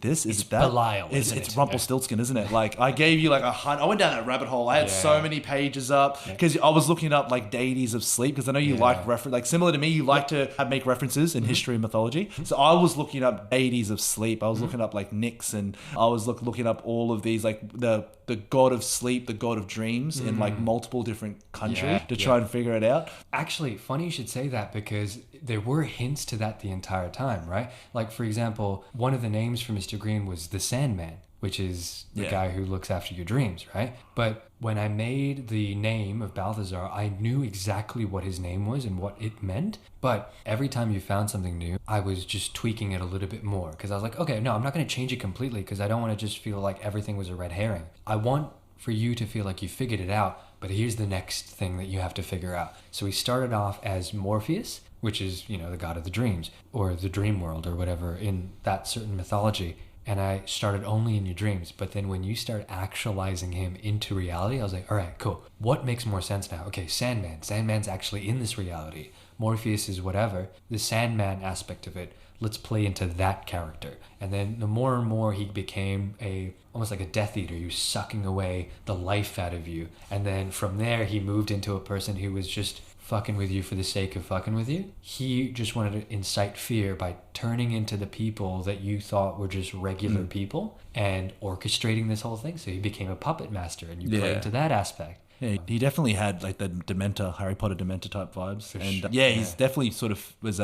this? Is it that?
Belial,
It's Rumpelstiltskin, isn't it?" Like I gave you like I went down that rabbit hole. I had so many pages up because I was looking up like deities of sleep, because I know you like reference, like similar to me, you like to make references in history and mythology. So I was looking up deities of sleep. I was looking up like Nyx, and I was looking up all of these, like the god of sleep, the god of dreams in like multiple different countries to try and figure it out.
Actually, funny you should say that, because there were hints to that the entire time, right? Like, for example, one of the names for Mr. Green was the Sandman, which is the guy who looks after your dreams, right? But when I made the name of Balthazar, I knew exactly what his name was and what it meant. But every time you found something new, I was just tweaking it a little bit more, because I was like, okay, no, I'm not going to change it completely, because I don't want to just feel like everything was a red herring. I want for you to feel like you figured it out, but here's the next thing that you have to figure out. So we started off as Morpheus, which is, you know, the god of the dreams, or the dream world, or whatever in that certain mythology. And I started only in your dreams. But then when you start actualizing him into reality, I was like, all right, cool. What makes more sense now? Okay, Sandman. Sandman's actually in this reality. Morpheus is whatever. The Sandman aspect of it, let's play into that character. And then the more and more he became almost like a Death Eater. He was sucking away the life out of you. And then from there, he moved into a person who was just fucking with you for the sake of fucking with you. He just wanted to incite fear by turning into the people that you thought were just regular people and orchestrating this whole thing. So he became a puppet master, and you play into that aspect.
Yeah, he definitely had like the Dementor, Harry Potter Dementor type vibes.
For
and
sure.
he's definitely sort of was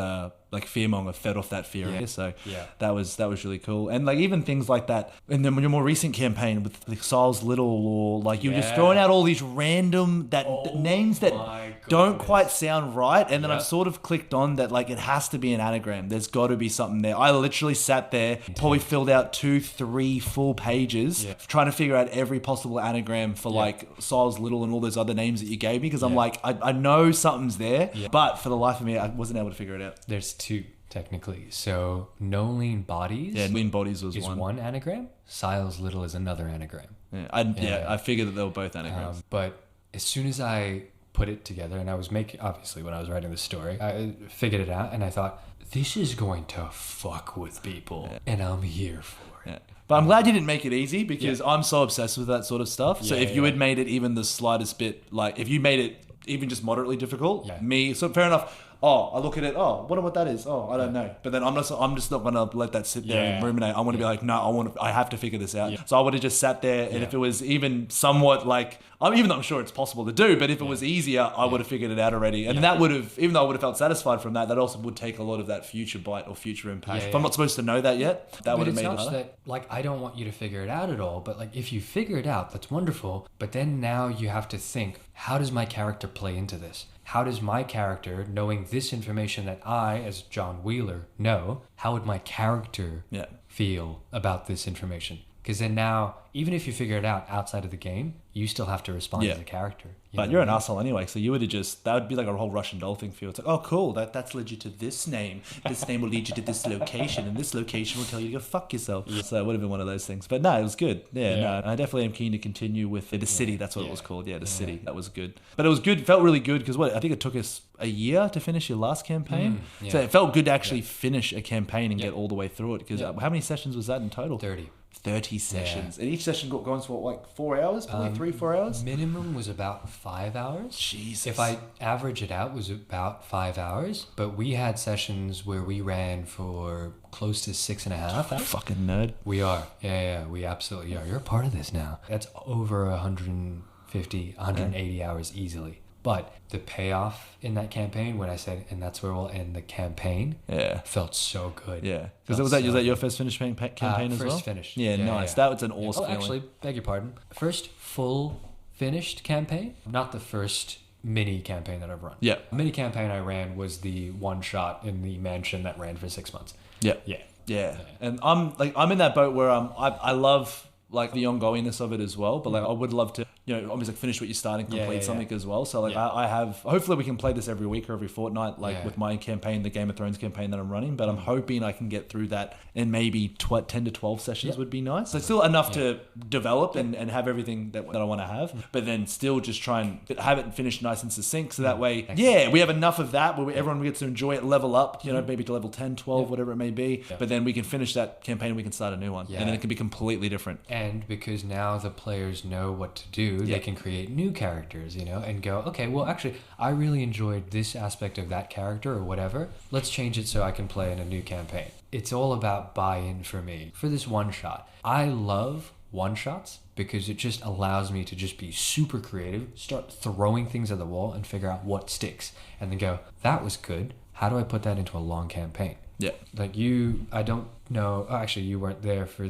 like fearmonger, fed off that fear. So that was really cool. And like even things like that, and then your more recent campaign with like Siles Little, or like you were just throwing out all these random names that don't quite sound right. And then I've sort of clicked on that, like it has to be an anagram. There's got to be something there. I literally sat there, probably filled out 2, 3, 4 pages trying to figure out every possible anagram for like Siles Little and all those other names that you gave me, because I'm like, I know something's there, but for the life of me, I wasn't able to figure it out.
There's 2 technically. So No Lean Bodies.
Yeah, Lean Bodies was
one anagram. Siles Little is another anagram.
I figured that they were both anagrams.
But as soon as I put it together, and I was obviously when I was writing the story, I figured it out, and I thought, this is going to fuck with people, and I'm here for it.
But I'm glad you didn't make it easy, because I'm so obsessed with that sort of stuff. So if you had made it even the slightest bit, like if you made it even just moderately difficult, so fair enough. I look at it. Wonder what that is. I don't know. But then I'm just not gonna let that sit there and ruminate. I want to be like, no, I have to figure this out. So I would have just sat there, and if it was even somewhat like, even though I'm sure it's possible to do, but if it was easier, I would have figured it out already. And that would have, even though I would have felt satisfied from that also would take a lot of that future bite or future impact. If I'm not supposed to know that yet, that would have made it harder.
That, like, I don't want you to figure it out at all, but like if you figure it out, that's wonderful. But then now you have to think, how does my character play into this? How does my character, knowing this information that I, as John Wheeler, know, how would my character feel about this information? Because then now, even if you figure it out outside of the game, you still have to respond as a character.
But you're an asshole anyway, so you would have that would be like a whole Russian doll thing for you. It's like, oh, cool, that's led you to this name. This name will lead you to this location, and this location will tell you to go fuck yourself. So it would have been one of those things. But no, it was good. No, I definitely am keen to continue with the city. That's what it was called. The city. That was good. But it was good. Felt really good, because I think it took us a year to finish your last campaign. So it felt good to actually finish a campaign and get all the way through it. Because how many sessions was that in total? 30 sessions. And each session got going for like 4 hours? Probably 3-4 hours?
Minimum was about 5 hours.
Jesus.
If I average it out, it was about 5 hours. But we had sessions where we ran for close to 6.5 hours.
Fucking nerd.
We are. Yeah, we absolutely are. You're a part of this now. That's over 150, 180 hours easily. But the payoff in that campaign, when I said, and that's where we'll end the campaign, felt so good.
Yeah. Was that your first finished campaign as well?
First finished.
Yeah, nice. That was an awesome feeling.
Actually, beg your pardon. First full finished campaign, not the first mini campaign that I've run.
Yeah.
The mini campaign I ran was the one shot in the mansion that ran for 6 months.
Yeah. And I'm in that boat where I love like the ongoingness of it as well, but like I would love to, almost like finish what you start and complete something as well. So like I have, hopefully we can play this every week or every fortnight, like with my campaign, the Game of Thrones campaign that I'm running, but I'm hoping I can get through that in maybe 10 to 12 sessions would be nice. So still enough to develop and have everything that I want to have, but then still just try and have it finished nice and succinct. So that way, we have enough of that where everyone gets to enjoy it, level up, maybe to level 10, 12, whatever it may be. But then we can finish that campaign and we can start a new one. And then it can be completely different.
And because now the players know what to do, they can create new characters, and go, okay, well, actually, I really enjoyed this aspect of that character or whatever. Let's change it so I can play in a new campaign. It's all about buy-in for me. For this one shot, I love one-shots because it just allows me to just be super creative, start throwing things at the wall and figure out what sticks. And then go, that was good. How do I put that into a long campaign?
Yeah.
Like I don't know. Oh, actually, you weren't there for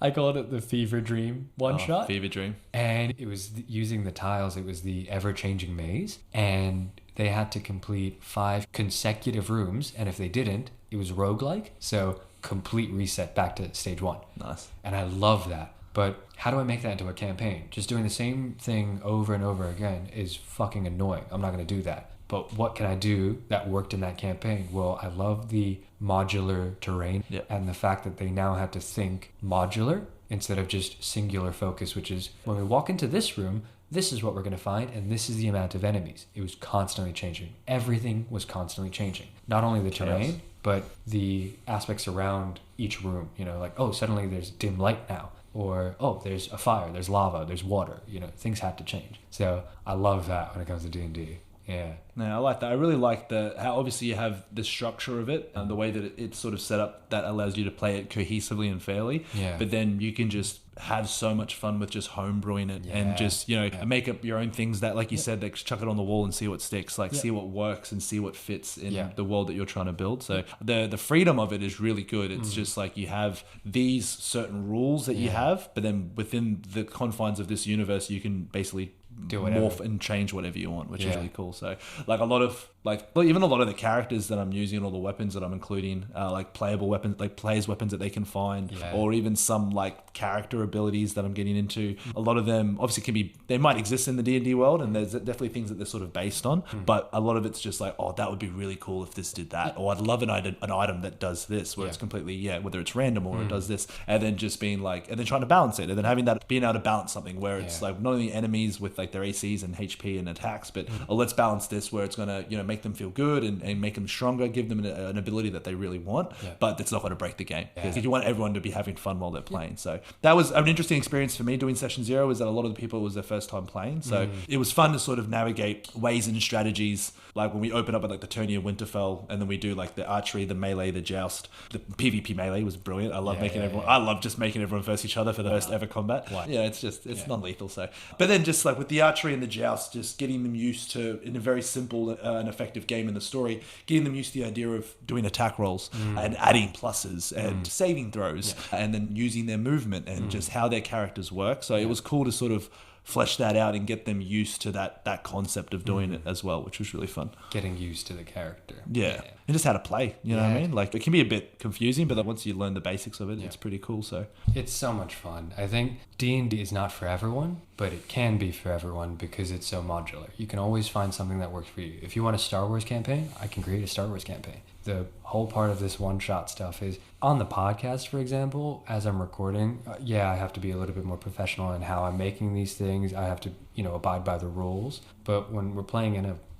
I called it the Fever Dream one shot.
Fever Dream.
And it was using the tiles. It was the ever-changing maze. And they had to complete 5 consecutive rooms. And if they didn't, it was roguelike. So complete reset back to stage 1.
Nice.
And I love that. But how do I make that into a campaign? Just doing the same thing over and over again is fucking annoying. I'm not going to do that. But what can I do that worked in that campaign? Well, I love the modular terrain and the fact that they now have to think modular instead of just singular focus, which is when we walk into this room, this is what we're going to find, and this is the amount of enemies. It was constantly changing. Everything was constantly changing. Not only the terrain, but the aspects around each room. Like, oh, suddenly there's dim light now. Or, oh, there's a fire, there's lava, there's water. Things have to change. So I love that when it comes to D&D. Yeah.
No, I like that. I really like how obviously you have the structure of it and the way that it's sort of set up that allows you to play it cohesively and fairly.
Yeah.
But then you can just have so much fun with just homebrewing it and just, make up your own things that, like you said, like chuck it on the wall and see what sticks, like see what works and see what fits in the world that you're trying to build. So the freedom of it is really good. It's just like you have these certain rules that you have, but then within the confines of this universe, you can basically morph and change whatever you want, which is really cool. So like even a lot of the characters that I'm using and all the weapons that I'm including, like playable weapons, like players' weapons that they can find, or even some like character abilities that I'm getting into. A lot of them obviously they might exist in the D&D world, and there's definitely things that they're sort of based on, but a lot of it's just like, oh, that would be really cool if this did that, or I'd love an item that does this, where it's completely, whether it's random or it does this, and then just being like, and then trying to balance it, and then having that, being able to balance something where it's like not only enemies with like their ACs and HP and attacks, but let's balance this where it's going to, make them feel good and make them stronger, give them an ability that they really want, but it's not going to break the game, because you want everyone to be having fun while they're playing. So that was an interesting experience for me doing session 0, is that a lot of the people, it was their first time playing, so it was fun to sort of navigate ways and strategies, like when we open up at like the tourney of Winterfell, and then we do like the archery, the melee, the joust. The PvP melee was brilliant. I love I love just making everyone versus each other for the first ever combat. It's non-lethal. So, but then just like with the archery and the joust, just getting them used to, in a very simple and effective game in the story, getting them used to the idea of doing attack rolls and adding pluses and saving throws, and then using their movement and just how their characters work. So it was cool to sort of flesh that out and get them used to that concept of doing it as well, which was really fun.
Getting used to the character.
And just how to play, you know what I mean? Like, it can be a bit confusing, but once you learn the basics of it, it's pretty cool. So
it's so much fun. I think D&D is not for everyone, but it can be for everyone because it's so modular. You can always find something that works for you. If you want a Star Wars campaign, I can create a Star Wars campaign. The whole part of this one-shot stuff is on the podcast, for example, as I'm recording, I have to be a little bit more professional in how I'm making these things. I have to, abide by the rules. But when we're playing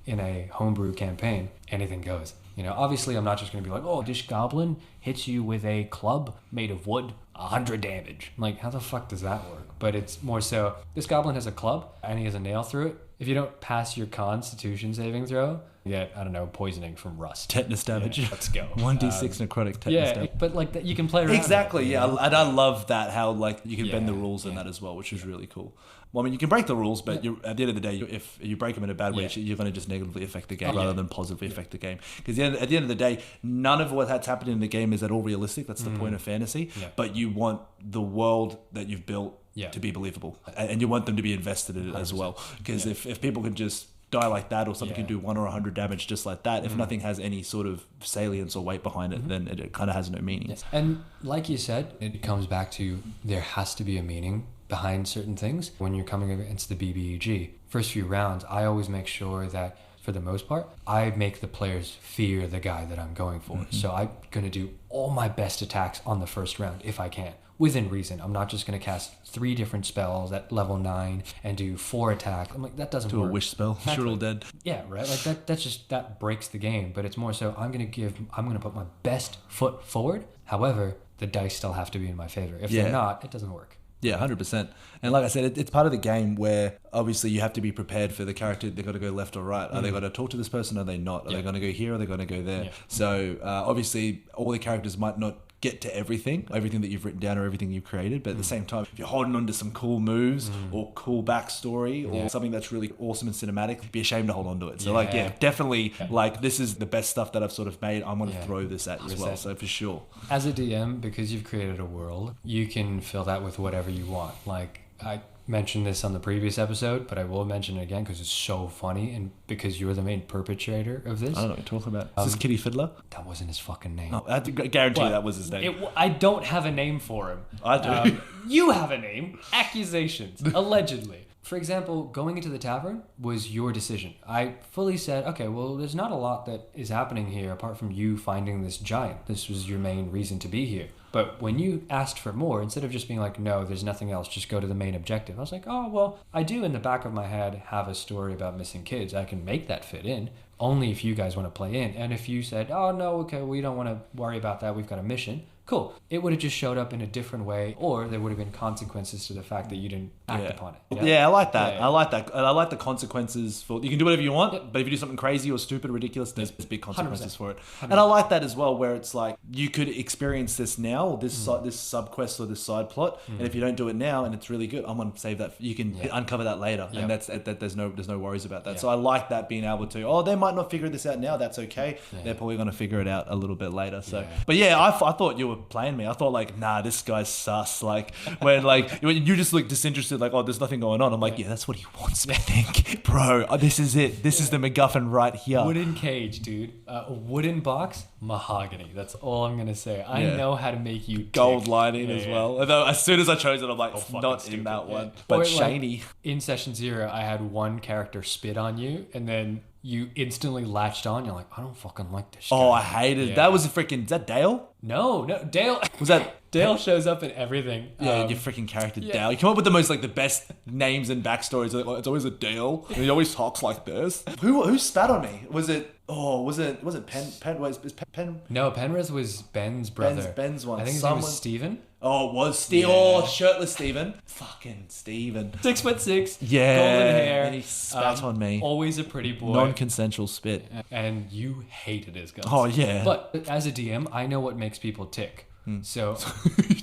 in a homebrew campaign, anything goes. Obviously, I'm not just going to be like, oh, this goblin hits you with a club made of wood, 100 damage. Like, how the fuck does that work? But it's more so, this goblin has a club and he has a nail through it. If you don't pass your Constitution saving throw, you get, I don't know, poisoning from rust.
Tetanus damage.
Yeah, let's go.
1d6 necrotic tetanus
Yeah,
damage.
but like that, you can play around.
Exactly,
with it,
yeah.
you know?
And I love that, how like you can bend the
Yeah,
rules in
yeah.
that as well, which is really cool. Well, I mean, you can break the rules, but you're, at the end of the day, if you break them in a bad way,
Yeah.
you're going to just negatively affect the game
Yeah.
rather than positively affect the game. Because at the end of the day, none of what's happening in the game is at all realistic. That's the point of fantasy.
Yeah.
But you want the world that you've built
Yeah.
to be believable, and you want them to be invested in it as well. Because if people can just die like that, or something can do 1 or 100 damage just like that, if nothing has any sort of salience or weight behind it, then it kind of has no meaning.
Yes. And like you said, it comes back to there has to be a meaning behind certain things. When you're coming against the BBEG, first few rounds, I always make sure that for the most part, I make the players fear the guy that I'm going for. So I'm going to do all my best attacks on the first round if I can, within reason. I'm not just going to cast 3 different spells at level 9 and do 4 attacks. I'm like, that doesn't
Do
work.
a wish spell, you're all dead.
Yeah, right. Like that breaks the game. But it's more so I'm going to put my best foot forward. However, the dice still have to be in my favor. If
Yeah.
they're not, it doesn't work.
Yeah, 100%. And like I said, it's part of the game where obviously you have to be prepared for the character. They've got to go left or right. Are they going to talk to this person? Are they not? Are they going to go here? Are they going to go there?
Yeah.
So obviously all the characters might not get to everything that you've written down or everything you've created. But at the same time, if you're holding on to some cool moves or cool backstory or something that's really awesome and cinematic, you'd be ashamed to hold on to it. So definitely like this is the best stuff that I've sort of made. I'm going to throw this at you as well. So for sure.
As a DM, because you've created a world, you can fill that with whatever you want. Like I mentioned this on the previous episode, but I will mention it again because it's so funny and because you're the main perpetrator of this.
I don't know what you're talking about. Is this Kitty Fiddler?
That wasn't his fucking name.
No, I guarantee
But
that was his name.
I don't have a name for him.
I do.
You have a name. Accusations. Allegedly. For example, going into the tavern was your decision. I fully said, okay, well, there's not a lot that is happening here apart from you finding this giant. This was your main reason to be here. But when you asked for more, instead of just being like, no, there's nothing else, just go to the main objective. I was like, oh, well, I do in the back of my head have a story about missing kids. I can make that fit in, only if you guys want to play in. And if you said, oh, no, okay, we don't want to worry about that. We've got a mission. Cool. It would have just showed up in a different way, or there would have been consequences to the fact that you didn't act upon it. You know?
Yeah, I like that.
Yeah.
I like that. And I like the consequences for. You can do whatever you want, but if you do something crazy or stupid, or ridiculous, there's big consequences
100%.
for it. And I like that as well, where it's like you could experience this now, or this this sub quest or this side plot, and if you don't do it now, and it's really good, I'm gonna save that. You can uncover that later, and that's that. There's no worries about that. So I like that, being able to. Oh, they might not figure this out now. That's okay. They're probably gonna figure it out a little bit later. So, but yeah, I thought you were playing me. I thought like, nah, this guy's sus. Like when you just look disinterested, like, oh, there's nothing going on. I'm like, yeah, that's what he wants me to think, bro. This is it. This is the MacGuffin right here.
Wooden cage, dude. A wooden box, mahogany. That's all I'm gonna say. I know how to make you
Gold
tick.
lining as well. Although as soon as I chose it, I'm like, it's
fucking
not
stupid.
in that one.
Yeah.
But
Or,
shiny.
In session 0, I had one character spit on you, and then you instantly latched on. You're like, I don't fucking like this guy.
Oh, I hated it. That was a freaking. Is that Dale?
No, Dale.
Was that
Dale shows up in everything.
Yeah, your freaking character Dale. You come up with the most the best names and backstories. Like, it's always a Dale, and he always talks like this. Who spat on me? Was it Pen? Is Pen?
No, Penrith was Ben's brother.
Ben's one.
I think his name was Steven.
Oh, it was Steve. Oh, shirtless Steven. Fucking Steven.
6'6".
Yeah.
Golden hair.
And he spat on me.
Always a pretty boy.
Non-consensual spit.
And you hated his guts.
Oh, yeah.
But as a DM, I know what makes people tick. So,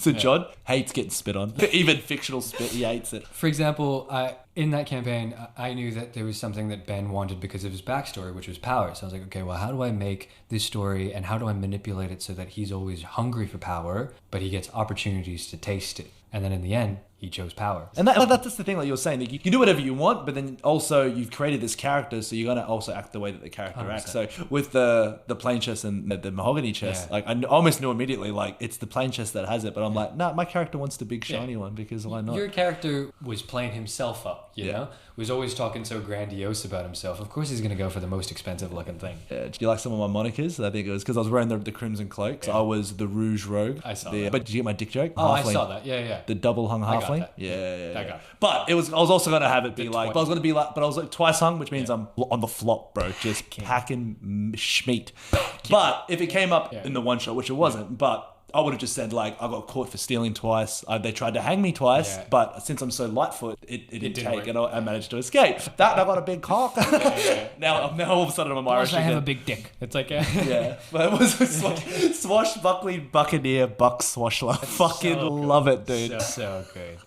So John hates getting spit on. Even fictional spit, he hates it.
for example, in that campaign, I knew that there was something that Ben wanted because of his backstory, which was power. So I was like, okay, well, how do I make this story and how do I manipulate it so that he's always hungry for power, but he gets opportunities to taste it? And then in the end, he chose power.
And that's the thing, like you were saying, that you can do whatever you want, but then also you've created this character, so you're gonna also act the way that the character
100%.
acts. So with the plain chest and the mahogany chest, like I almost knew immediately, like it's the plain chest that has it, but I'm like, nah, my character wants the big shiny one because why not?
Your character was playing himself up, you know? Was always talking so grandiose about himself. Of course he's going to go for the most expensive looking thing.
Yeah. Do you like some of my monikers? I think it was because I was wearing the crimson cloak. So I was the Rouge Rogue.
I saw that.
But did you get my dick joke?
Oh,
Halfling.
I saw that. Yeah.
The double hung
got
halfling.
that.
Yeah.
I got it.
But I was also gonna have it be like.
twice.
But I was gonna be like. But I was like twice hung, which means I'm on the flop, bro. Just packing schmeat. But if it came up in the one shot, which it wasn't, but I would have just said like I got caught for stealing twice. They tried to hang me twice,
Yeah.
but since I'm so lightfoot, it didn't
didn't
take,
work.
and I managed to escape. That and I got a big cock. Now all of a sudden I'm Irish
Plus, I have a
again.
big dick. It's like
Yeah, but it was a swashbuckling buccaneer buck swashler. I fucking love it, dude.
so good.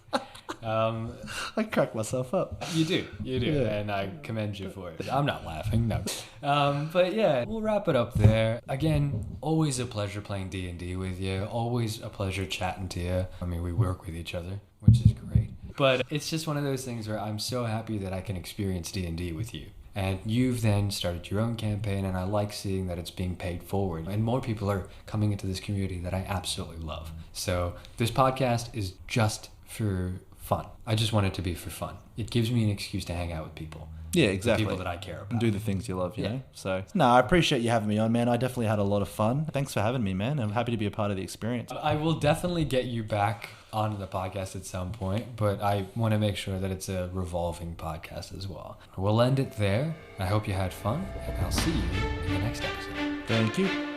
I crack myself up.
You do,
Yeah.
and I commend you for it. I'm not laughing, no. But yeah, we'll wrap it up there. Again, always a pleasure playing D&D with you. Always a pleasure chatting to you. I mean, we work with each other, which is great. But it's just one of those things where I'm so happy that I can experience D&D with you. And you've then started your own campaign, and I like seeing that it's being paid forward. And more people are coming into this community that I absolutely love. So this podcast is just for fun. I just want it to be for fun. It gives me an excuse to hang out with people.
Yeah,
The
exactly.
people that I care about.
And do the things you love, you
Yeah.
know? So, no, I appreciate you having me on, man. I definitely had a lot of fun. Thanks for having me, man. I'm happy to be a part of the experience.
I will definitely get you back onto the podcast at some point, but I want to make sure that it's a revolving podcast as well. We'll end it there. I hope you had fun, and I'll see you in the next episode.
Thank you.